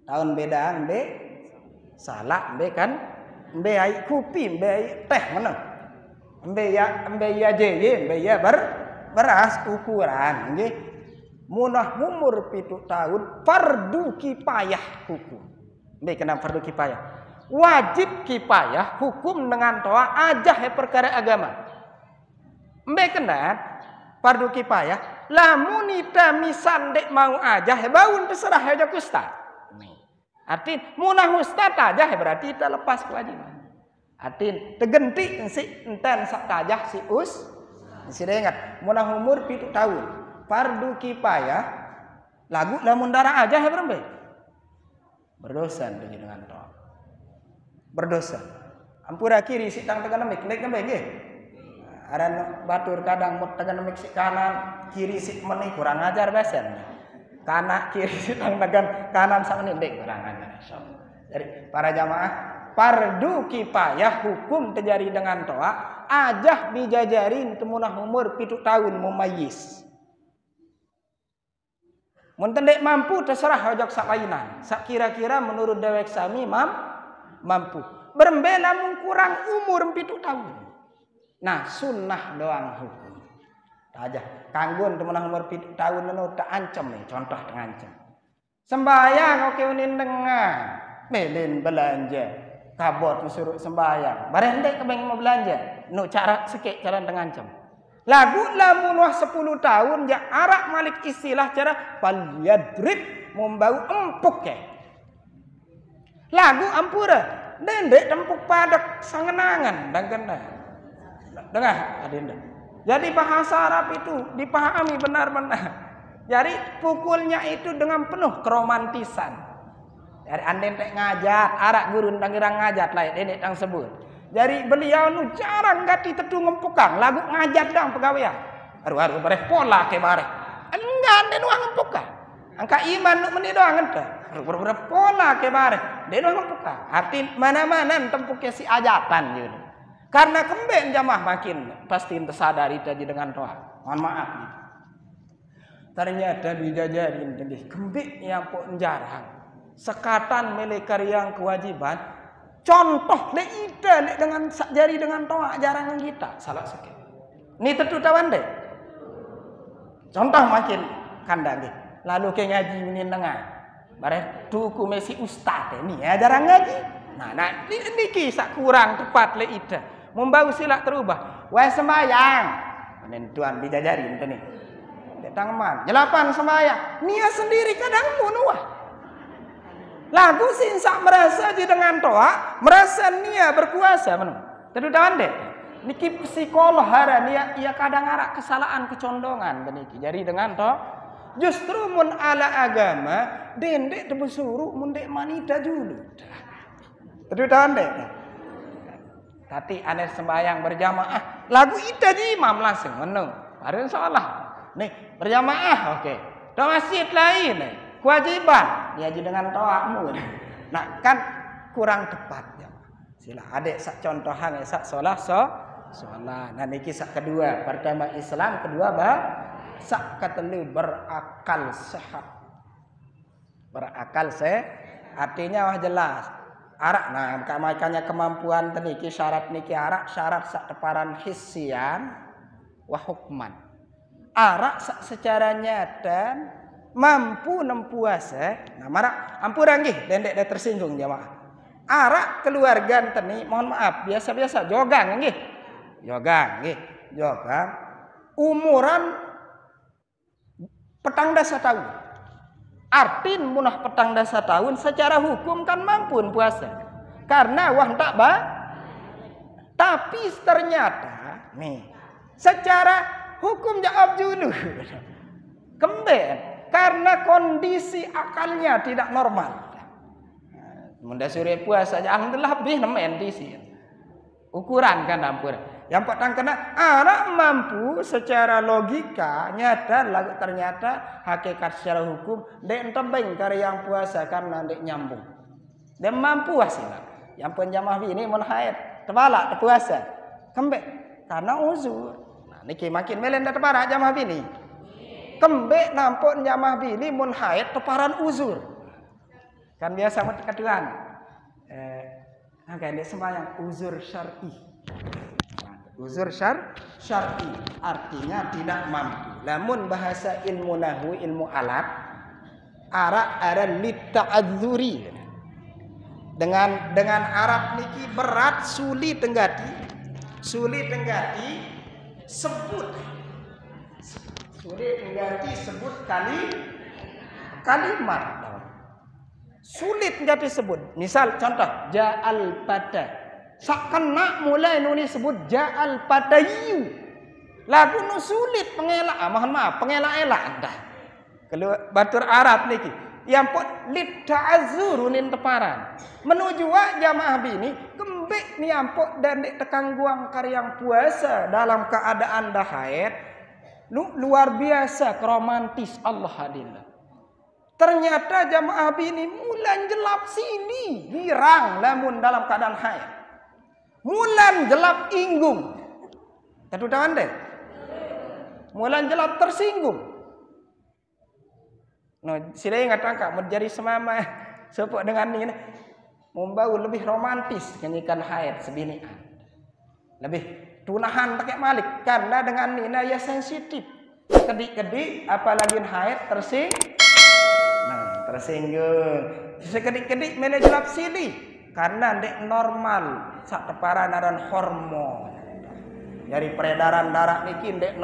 Tahun bedaan be salah be kan be ai kupi be ai teh mana. Be ya jeye be ya beras ukuran nggih. Munah umur 7 tahun fardu kifayah hukum. Be kena fardu kifayah. Wajib kifayah hukum dengan toa ajah perkara agama. Be kena fardu kifayah lamun ita misal dek mau aja baun terserah aja ke ustaz. Arti munah ustaz aja berarti ita lepas kewajiban. Arti tegenti si enten sak tajah si si ingat munah umur 7 tahun fardu kifayah lagu lamun darah aja berembe berdosa dengan toh berdosa ampura kiri si tang tegan mek nek nembe nggih. Ada batur kadang tegan mik si kanan kiri si meni kurang ajar besen. Kanan kiri si tegan kanan sang ndek kurang ajar. Jadi para jamaah fardu kifayah hukum terjadi dengan toa ajah bijajarin temunah umur 7 tahun mumayyiz. Mun tendek mampu terserah ojok sak lainan. Sak kira-kira menurut dewek sami mampu. Berembela mun kurang umur 7 tahun. Nah sunnah doang hukum. Aja kanggun temenang umur 7 tahun nenu tak ancam nih contoh tengancam. Sembayang oke unin dengan belin belanja kabot suruh sembayang. Barendek kebeng mau belanja. Nu cara sikit cara tengancam. Lagu lamun wah 10 tahun ya arak malik istilah cara palyadrib membau empuk ke. Lagu ampura dendek tempuk padak sangenangan dan kena. Dengar adinda. Jadi bahasa Arab itu dipahami benar-benar. Jadi pukulnya itu dengan penuh keromantisan. Dari anden tek ngajat, arak gurun tangirang ngajat lah dendek tang sebut. Jadi beliau nu jarang gati tetu ngempukang lagu ngajat dang pegawaian. Aru bareh pola ke bareh. Enggak anden wang ngempukang. Angka iman nu meni doang ente. Aru pola ke bareh. Den wang ngempukang. Arti mana-mana tempuknya si ajatan gitu. Karena kembali jamaah makin pasti tersadari tadi dengan toa. Mohon maaf. Ternyata bijajarin tadi kembali yang pun jarang. Sekatan milik yang kewajiban. Contoh le ida dengan jari dengan toa jarang kita salah sekali. Ini tentu tawan deh. Contoh makin kandang deh. Lalu ke ngaji ini dengar. Bare tuku mesi ustad ini ya jarang ngaji. Nah ini kisah kurang tepat le ida. Membau silak terubah. Wah sembayang. Nen tuan bidajari ente nih. Datang man. Jelapan sembayang. Nia sendiri kadang munuah. Lagu sinsak merasa di dengan toa, merasa nia berkuasa menung. Tadu dande. Niki psikolog hara nia ia kadang arak kesalahan kecondongan beniki. Jadi dengan to justru mun ala agama dendek tebu suruh mun dek manita dulu. Tadu dande. Tati aneh sembahyang berjamaah, lagu ita di imam langsung menung. Ada salah. Nih berjamaah oke. Do masjid lain nih. Kewajiban diaji dengan toakmu. Nah kan kurang tepat ya. Sila adik sak contohan sak solat. Nah niki sak kedua. Pertama Islam, kedua sak ketelu berakal sehat. Berakal artinya wah jelas. Arak nah makanya kemampuan niki syarat niki arak syarat sak teparan hissian wa hukman. Arak sak secara nyata mampu nempuasa, nah marak ampun nggih dendek dah tersinggung jamaah. Arak keluarga teni, mohon maaf biasa-biasa jogang nggih. Jogang. Umuran petang dasa tahun. Artin munah petang dasa tahun secara hukum kan mampu puasa. Karena wah tak ba. Tapi ternyata nih secara hukum jawab dulu. Kemben karena kondisi akalnya tidak normal. Munda sore puasa aja alhamdulillah lebih nemen disi. Ukuran kan ampun. Yang petang kena anak mampu secara logika nyata lagu ternyata hakikat secara hukum dek tebeng kare yang puasa karena dek nyambung. Dan mampu hasilnya. Yang penjamah ini mun haid tebalak puasa. Kembek karena uzur. Nah niki makin melen teparak jamaah bini. Kembek nampun jamaah bini mun haid teparan uzur. Kan biasa keduaan. Agak sembahyang uzur syar'i. Uzur syar'i artinya tidak mampu. Lamun bahasa ilmu nahwu, ilmu alat ara lita'adzuri. Dengan Arab niki berat sulit tenggati sebut. Sulit mengganti sebut kalimat. Sulit mengganti sebut. Misal contoh ja'al pada. Sakena mulai nulis sebut ja'al padayu. Lagu nu sulit pengelak. Mohon maaf pengelak-elak dah. Kalau batur Arab niki yang pot lit ta'azzurunin teparan. Menuju jamaah bini kembek ni ampok dan dek tekang guang karyang puasa dalam keadaan dah haid. Luar biasa romantis Allah hadirlah. Ternyata jamaah bini mulan jelap sini girang lamun dalam keadaan haid. Mulan jelap inggung. Tadu tahan deh. Mulan jelap tersinggung. No, sila ingat angkat menjadi semama sepok dengan ini membau lebih romantis nyanyikan haid sebinian. Lebih tunahan pakai malik karena dengan nina ya sensitif kedik-kedik apalagi haid tersinggung sekedik-kedik mele jelap sili karena dek normal sak teparan aran hormon dari peredaran darah niki dek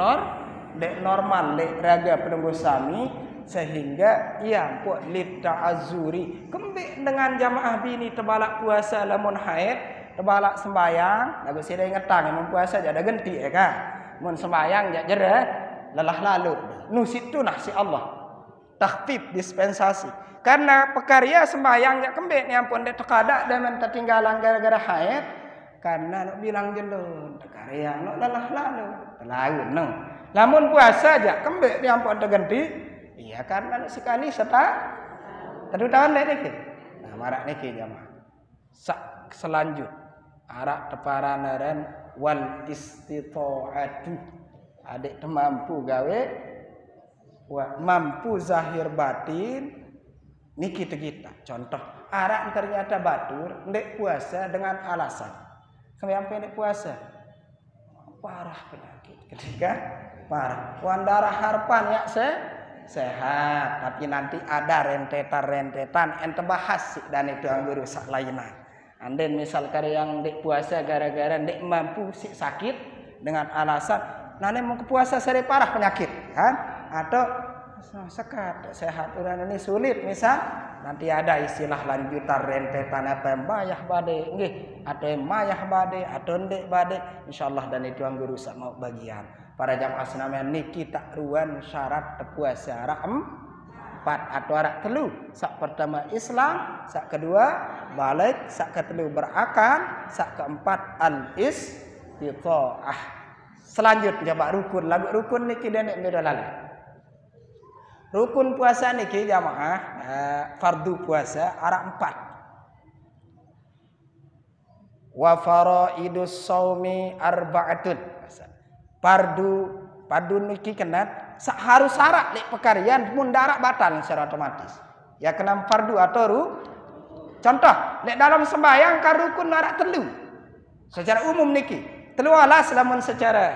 normal dek raga penunggu sami sehingga ia puak lita azuri kembik dengan jamaah bini tebalak puasa lamun haid tebalak sembayang, lagu sida ngetang yang puasa jadi ganti kan. Mun sembayang jak jera lelah lalu. Nu situ nah si Allah. Takhfif dispensasi. Karena pekarya sembayang jak kembek ni ampun dek tekada dan tertinggalan gara-gara haid karena nak bilang jelun pekarya nak lelah lalu. Lalu nang. Lamun puasa jak kembek ni ampun terganti. Iya kan nak sekali serta tadu tahun dek niki. Nah marak niki jamaah. Selanjut arak teparanaran wal istita'atu adik mampu gawe mampu zahir batin niki kita contoh arak ternyata batur ndek puasa dengan alasan sampai ndek puasa parah penyakit ketika parah wandara harpan ya sehat tapi nanti ada rentetan ente bahas dan itu yang berusak lainan. Anden misal kare yang dek puasa gara-gara dek mampu si sakit dengan alasan nane mau puasa sere parah penyakit kan atau sekat sehat orang ini sulit misal nanti ada istilah lanjutan rentetan apa mayah bade nggih ada mayah bade ada ndek bade insyaallah dan itu anggur rusak mau bagian para jamaah senamian niki tak ruan syarat puasa arak 4 atau arak telu sak pertama Islam sak kedua balik sak ketelu berakal sak keempat al istitaah selanjutnya pak rukun lagu rukun niki denek beda lali. Rukun puasa niki jamaah fardu puasa arak 4. Wa faraidus shaumi arba'atun. Fardu niki kenat harus syarat lek pekarian mun darak batal secara otomatis. Ya kena fardu atau contoh lek dalam sembahyang kan rukun arak telu. Secara umum niki telu alas lamun secara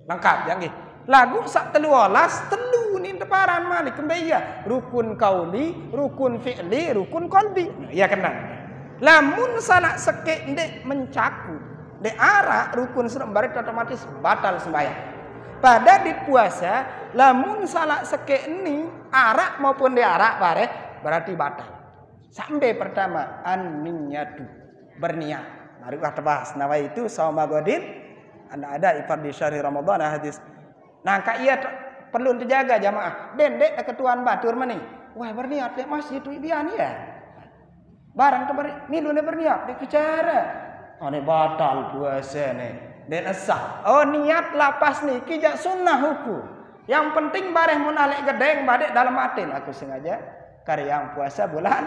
lengkap ya nggih. Lagu sak telu alas telu ni teparan malik kembaya rukun kauli, rukun fi'li, rukun qalbi. Ya kena. Lamun salah sekek ndek mencakup, ndek arak rukun serembarit otomatis batal sembahyang. Pada di puasa, lamun salah sekek ini arak maupun di arak bare berarti batal. Sampai pertama an-niyatu berniat. Mari kita bahas nama itu sauma godin. Ada ifad di syahri Ramadan hadis. Nah, ia perlu dijaga jamaah. Dendek ketuaan batur mani. Wah berniat dek masjid itu ibian ya. Barang tu milune berniat dek bicara. Oh ni batal puasa ni. Dan sah. Oh niat lapas ni kijak sunnah hukum. Yang penting bareh mun alek gedeng badek dalam atin aku sengaja karyang puasa bulan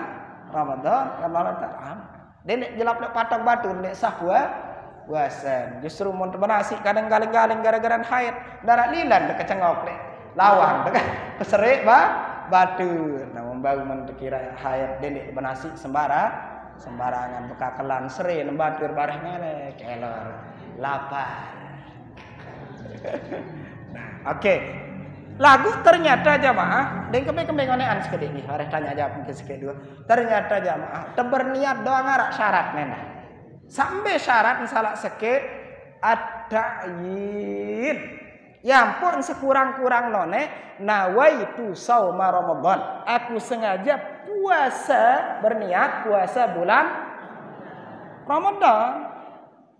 Ramadan Ramadan. Dendek jelap lek patang batur dek sah puasa. Justru mun tebenasi kadang galing-galing gara-gara haid darah lilan dekat cengok lek lawan dekat peserik batur. Nah membaru mun kira haid dendek benasi sembarangan bekakelan seri nembatur bareh ngene kelor lapar. Nah, oke. Lagu ternyata jamaah dan kembali ngonean sekedik ni. Harus tanya jawab mungkin sekedik dua. Ternyata jamaah berniat doang ngarak syarat nena. Sampai syarat salah sekit ad-ta'yin. Ya ampun sekurang-kurang none nawaitu sauma Ramadan. Aku sengaja puasa berniat puasa bulan Ramadan.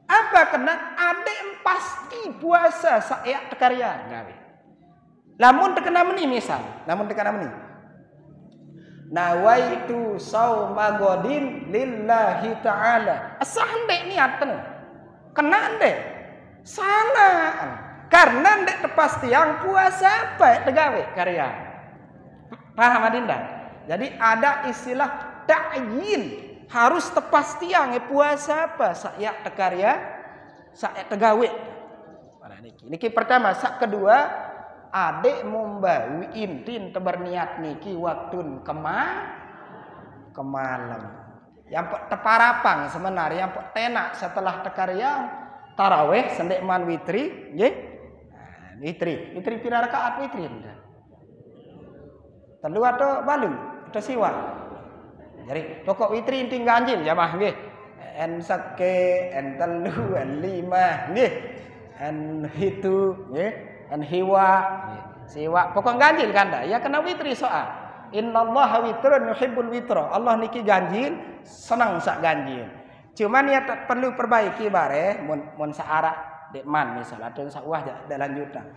Apa kena adek pasti puasa saya tekarya gawe. Lamun terkena meni misal, lamun terkena meni. Nawaitu sauma godin lillahi ta'ala. Asah ndek niatan. Kena ndek. Salah. Karena ndek tepasti yang puasa apa tegawe karya. Paham adinda? Jadi ada istilah ta'yin. Harus tepasti yang puasa apa saya tekarya, saya tegawe. Mana niki pertama, sak kedua adek membawi intin teberniat niki waktun kemalam. Yang teparapang sebenarnya yang tenak setelah tekarya taraweh sendek man witri, nggih. Nah, witri pira rakaat witri ndak? Telu atau balu atau siwa? Jadi pokok witri inti ganjil jamaah nggih. En sake, en telu, en lima nggih. En hitu nggih, en hiwa. Siwa pokok ganjil kan dah. Ya kena witri soal. Innallaha witrun yuhibbul witra. Allah niki ganjil, senang sak ganjil. Cuman ya perlu perbaiki bare mun saarak dek man misal atau sak wah dak lanjutan.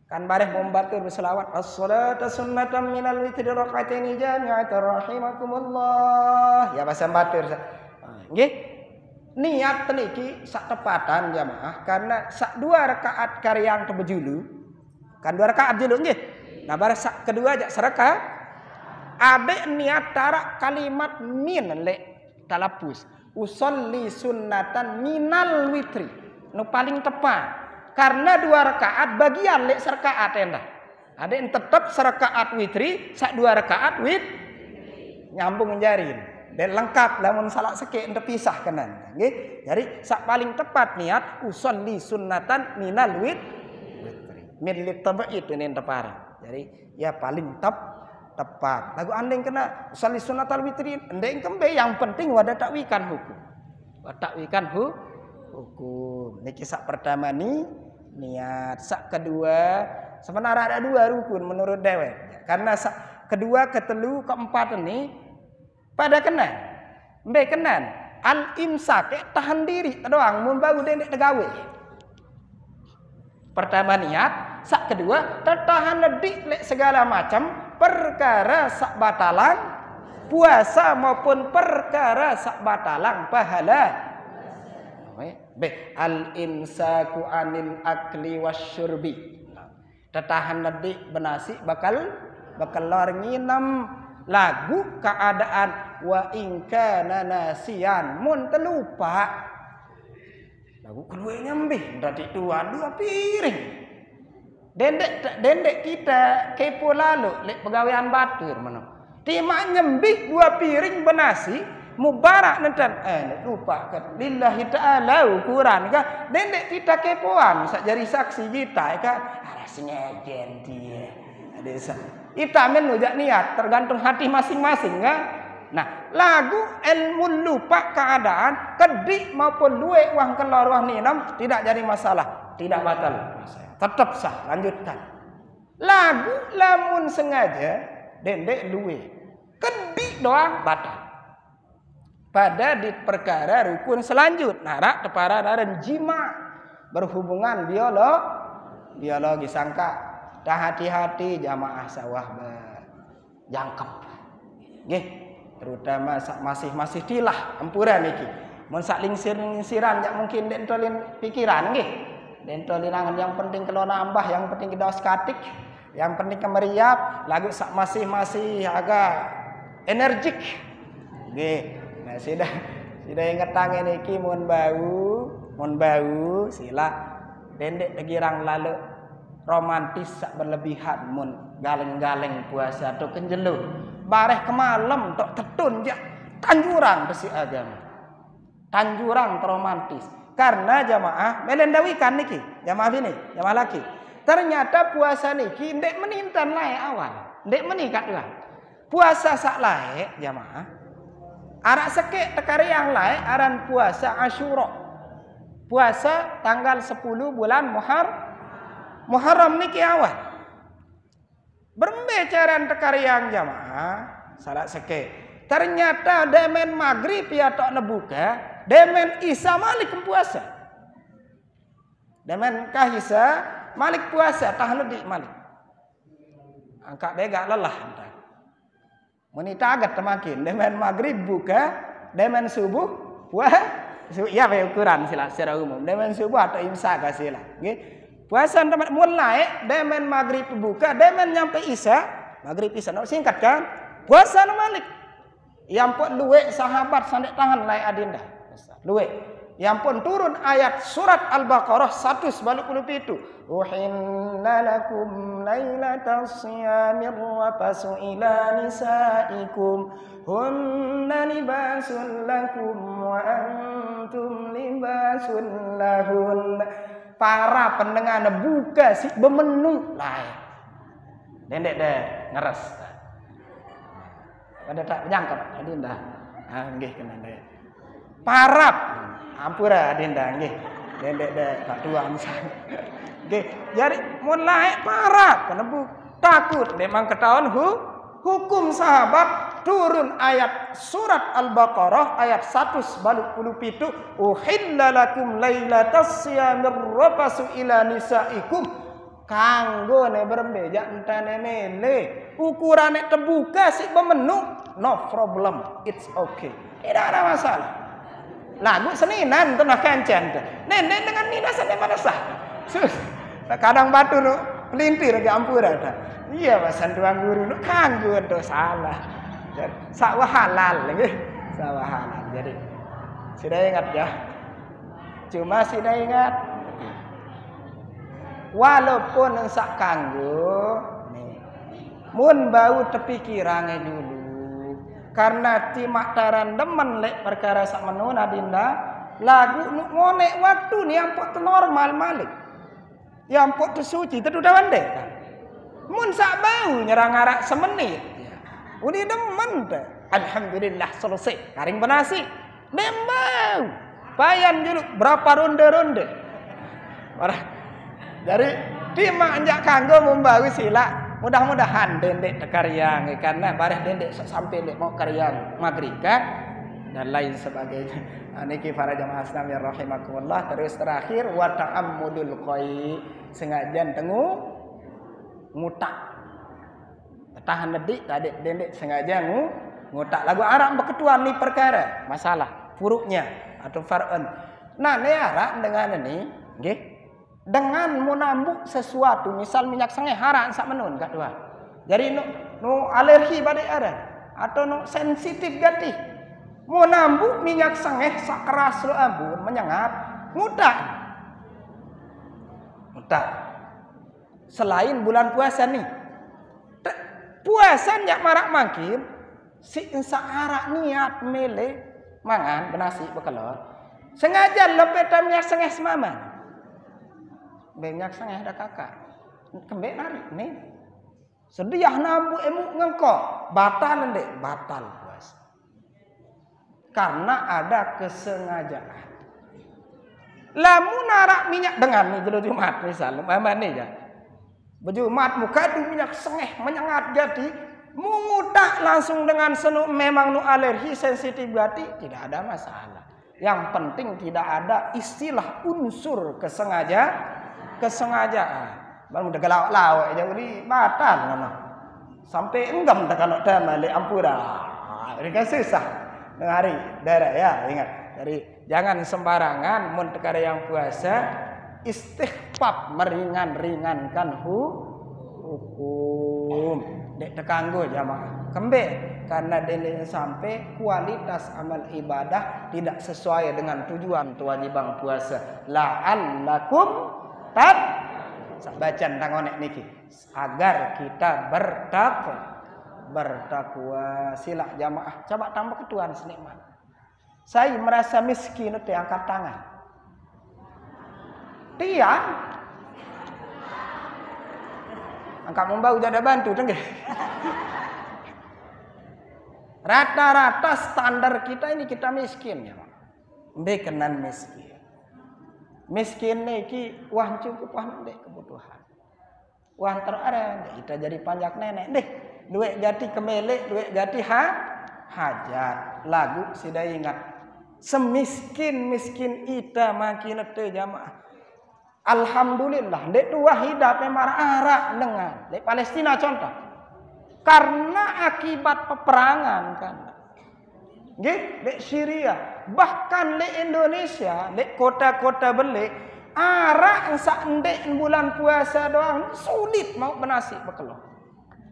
Kan bareh membatur berselawat as-salatu sunnatan minal witri raka'ataini jami'atan rahimakumullah. Ya bahasa batur. Nggih. Niat niki sak tepatan jamaah karena sak 2 rakaat karyang tebejulu. Kan 2 rakaat julu nggih. Nah bareh sak kedua jak seraka ade niat tarak kalimat min lek talapus. Usolli sunnatan minal witri. Nu paling tepat. Karena 2 rakaat bagian lek serakaat endah. Ada yang tetap serakaat witri, sak 2 rakaat nyambung jarin. Dan lengkap lamun salah sekek terpisah kanan. Nggih. Jadi sak paling tepat niat usolli sunnatan minal witri. Min litabait ini tepara. Jadi ya paling tepat. Lagu andeng kena usolli sunnatal witri, andeng kembe yang penting wadah takwikan hukum. Takwikan hukum. Niki sak pertama ni niat, sak kedua Sebenarnya ada 2 rukun menurut dewek. Karena kedua, ketelu, keempat ini pada kenan. Mbe kenan. Al-imsak tahan diri doang mun bau dendek tegawe. Pertama niat, sak kedua tertahan ledik lek segala macam perkara sak batalang puasa maupun perkara sak batalang pahala. Al-imsaku anil akli wasyurbi. Tertahan ledik benasi bakal lor nginam lagu keadaan wa ingkana nasian mun terlupa lagu kedua nyembih berarti 2 piring. Dendek kita kepo lalu lek pegawaian batur mana. Timak nyembih 2 piring benasi mubarak nanti lupa kan lillahi ta'ala ukuran kan dendek kita kepoan sak jari saksi kita kan rasanya dia ada kita menujak niat tergantung hati masing-masing kan. Nah lagu ilmu lupa keadaan kedik maupun duit uang keluar uang ninam tidak jadi masalah, tidak batal, tetap sah, lanjutkan. Lagu lamun sengaja dendek duit kedik doang batal. Pada di perkara rukun selanjut narak tepara dan jima berhubungan biologi sangka dah hati-hati jamaah sawah jangkep nggih terutama masih tilah ampuran iki mun sak lingsir-lingsiran jak mungkin dentolin pikiran nggih dentolin angan yang penting kelona ambah yang penting kita skatik yang penting kemeriap lagu sak masih agak energik nggih. Nah, sudah ingat tangan iki mun bau sila dendek tegirang lalu romantis sak berlebihan mun galeng-galeng puasa atau kenjelu bareh kemalam tok tetun jak tanjurang besi agama tanjurang romantis karena jamaah melendawikan niki jamaah ini jamaah laki ternyata puasa niki ndek menintan lae awal ndek menikat lah puasa sak lae jamaah arak sekek tekari yang lain aran puasa Asyura. Puasa tanggal 10 bulan Muharram niki awal. Bermbecaran tekari yang jamaah salat sekek. Ternyata demen maghrib ya tok nebuka, demen isya malik puasa. Demen kahisa malik puasa tahan ledik malik. Angkat begak lelah entar. Menita agak temakin, demen maghrib buka, demen subuh puasa. Ya ukuran sila secara umum. Demen subuh atau imsak sila. Okay? Puasa tempat mulai, demen maghrib buka, demen nyampe isya, maghrib isya. Nak singkat kan? Puasa no malik. Yang pun luwe sahabat sandek tangan lai adinda. Luwe. Yang pun turun ayat surat Al-Baqarah 197. Uhinna lakum lailatas siyamir rafasu ila nisaikum hunna libasun lakum wa antum libasun lahun. Para pendengar buka si bemenung lain. Dendek deh ngeres. Pada tak jangkep adinda. Nggih kena deh. Parap ampura adinda nggih. Dendek dek tak tuang sang. Nggih, jadi mulai parap kena takut memang ketahuan hukum sahabat turun ayat surat Al-Baqarah ayat 187 uhilla lakum lailatas siyamir rafasu ila nisaikum kanggo ne berbeja entane mele ukurane terbuka si memenu no problem it's okay tidak ada masalah. Lagu seninan tu nak kencan tu. Nenek dengan nina sampai mana sah. Kadang batu nu pelintir ke ampura dah. Iya pasan tuan guru nu kanggu tu salah. Sawah halal lagi. Sawah halal. Jadi sudah ingat ya. Cuma sudah ingat. Walaupun sak kanggu, mun bau terpikirannya dulu. Karena timak taran demen lek perkara sak menun adinda lagu ngonek waktu ni yang pot normal malik yang pot suci tedu dawande mun sak bau nyerang arak semenit uni demen dah alhamdulillah selesai karing benasi dembau bayan dulu berapa ronde-ronde dari Di manjak kanggo membawi sila. Mudah-mudahan dendek tekaryang karena bareh dendek sampai dek mau karyang magrika dan lain sebagainya. Niki para jamaah Islam yang rahimakumullah. Terus terakhir wa ta'ammudul qai, sengaja tengu ngutak. Tahan dedik tadi dendek sengaja ngutak. Lagu Arab berketuan ni perkara masalah furuknya atau far'un. Nah, ne Arab dengan ini nggih dengan menambuk sesuatu, misal minyak sengeh haran sak menun kat dua. Jadi no alergi pada ada atau no sensitif gati. Menambuk minyak sengeh sak keras lo ambun menyengat, mudah. Selain bulan puasa nih. Puasa nyak marak makin si insa arak niat mele mangan benasi bekelor. Sengaja lebih minyak sengeh semaman. Banyak sengeh ada kakak. Kembek narik nih. Sediah nambu emuk ngengkok. Batal ndek, batal puasa. Karena ada kesengajaan. Lamun narak minyak dengan nih jelo Jumat misal, umpama nih ya. Berjumat muka du minyak sengeh menyengat jadi mengutak langsung dengan senu memang nu alergi sensitif berarti tidak ada masalah. Yang penting tidak ada istilah unsur kesengajaan. Baru udah galak-lawak aja ini batal nama. Sampai enggam tak kalau dah balik ampura. Ini kan susah. Ngari darah ya, ingat. Jadi jangan sembarangan mun perkara yang puasa istighfar meringankan hukum. Dek tekanggo jamaah. Kembek karena dene sampai kualitas amal ibadah tidak sesuai dengan tujuan kewajiban puasa. La'allakum bacaan tangonek niki agar kita bertakwa. Sila jamaah coba tambah ketuan senikmat. Saya merasa miskin itu angkat tangan. Tiang angkat membau jada bantu tenggih. Rata-rata standar kita ini kita miskin ya, Pak. Bekenan miskin. Miskin niki wah cukup wah ndek kebutuhan. Wah terada kita jadi panjak nenek deh. Duit jati kemelek, duit jati hajat. Lagu sudah ingat. Semiskin-miskin ita makin te jamaah. Alhamdulillah dek dua hidup memang arak dengan dek Palestina contoh. Karena akibat peperangan kan. Nggih, dek Syria, bahkan dek Indonesia, dek kota-kota belik arak sak ndek bulan puasa doang sulit mau benasi bekelor.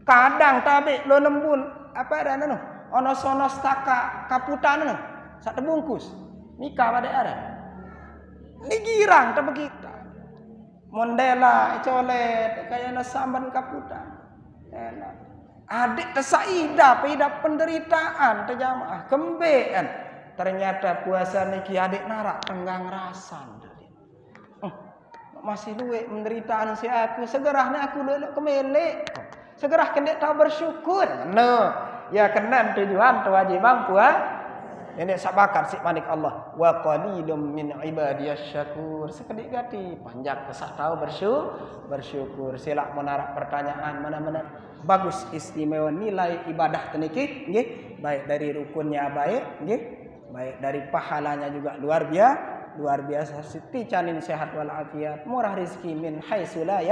Kadang tabe lo nembun apa ada anu ono sono staka kaputan anu sak tebungkus. Nikah pada ada. Ni girang ta begitu. Mondela colet kaya samban kaputan. Enak. Adik tersaida pida penderitaan terjamaah kembean. Ternyata puasa niki adik narak tenggang rasan. Masih duit penderitaan si aku segerahnya aku dulu kemelek. Segerah kendek tahu bersyukur. No. Ya kenan tujuan kewajiban puasa. Ini sabakan si manik Allah. Wa qalilum min ibadiyasy syakur. Sekedik gati panjang kesak tahu bersyukur. Silak menarak pertanyaan mana-mana bagus istimewa nilai ibadah teniki nggih. Baik dari rukunnya baik nggih. Baik dari pahalanya juga luar biasa. Siti canin sehat wal afiat, murah rezeki min haitsu la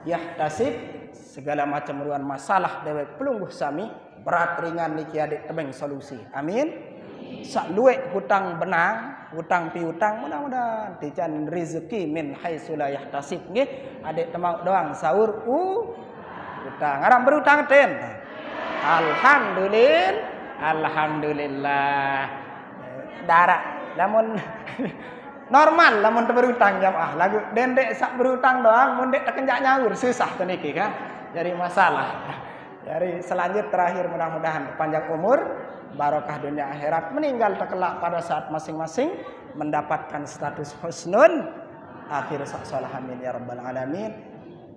yahtasib. Segala macam ruan masalah dewek pelungguh sami berat ringan niki adik tebeng solusi. Amin. Sak luwek hutang benang, hutang piutang mudah-mudahan dican rezeki min haitsu la yahtasib nggih. Adik temau doang sahur hutang. Arang berutang ten. Alhamdulillah. Darak lamun normal lamun berutang jamaah. Lagu dendek sak berutang doang mun dek tekenjak nyaur susah to niki kan. Jadi masalah. Jadi selanjut terakhir mudah-mudahan panjang umur, barokah dunia akhirat, meninggal terkelak pada saat masing-masing mendapatkan status husnul akhir salih amin ya rabbal alamin.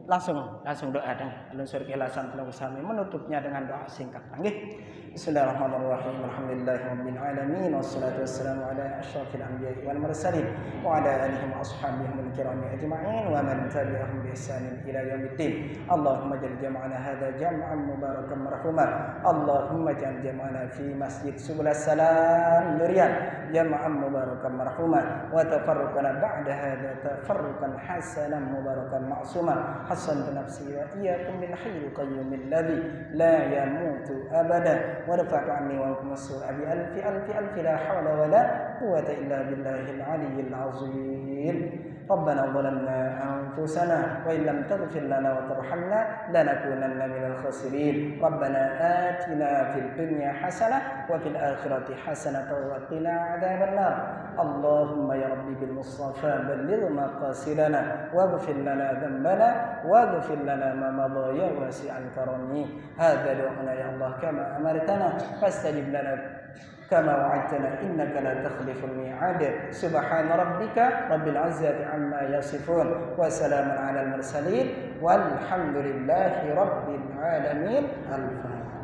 langsung doa dan unsur ikhlasan telah sami menutupnya dengan doa singkat. Nggih. Bismillahirrahmanirrahim. Alhamdulillahirabbil alamin wassalatu wassalamu ala asyrafil anbiya'i wal mursalin wa ala alihi wa ashabihil kirami ajma'in wa man tabi'ahum bi ihsanin ila yaumiddin. Allahumma ja'al jam'ana hadza jam'an mubarakan marhuma. Allahumma ja'al jam'ana fi masjid subul salam nuriyan jam'an mubarakan marhuma wa tafarruqana ba'da hadza tafarruqan hasanan mubarakan ma'suma. Hasantu nafsi wa iyyakum bil hayyil qayyum alladhi la yamutu abada. ورفع عني وعنكم السوء بألف لا حول ولا قوة إلا بالله العلي العظيم. ربنا ظلمنا أنفسنا وإن لم تغفر لنا وترحمنا لنكونن من الخاسرين. ربنا آتنا في الدنيا حسنة وفي الآخرة حسنة وقنا عذاب النار. اللهم يا ربي بالمصطفى بلغ مقاصدنا واغفر لنا ذنبنا واغفر لنا ما مضى يا واسع الكرم. هذا دعانا يا الله كما أمرتنا فاستجب لنا كما وعدتنا إنك لا تخلف الميعاد. سبحان ربك رب العزة عما يصفون وسلام على المرسلين والحمد لله رب العالمين. الفاتحة.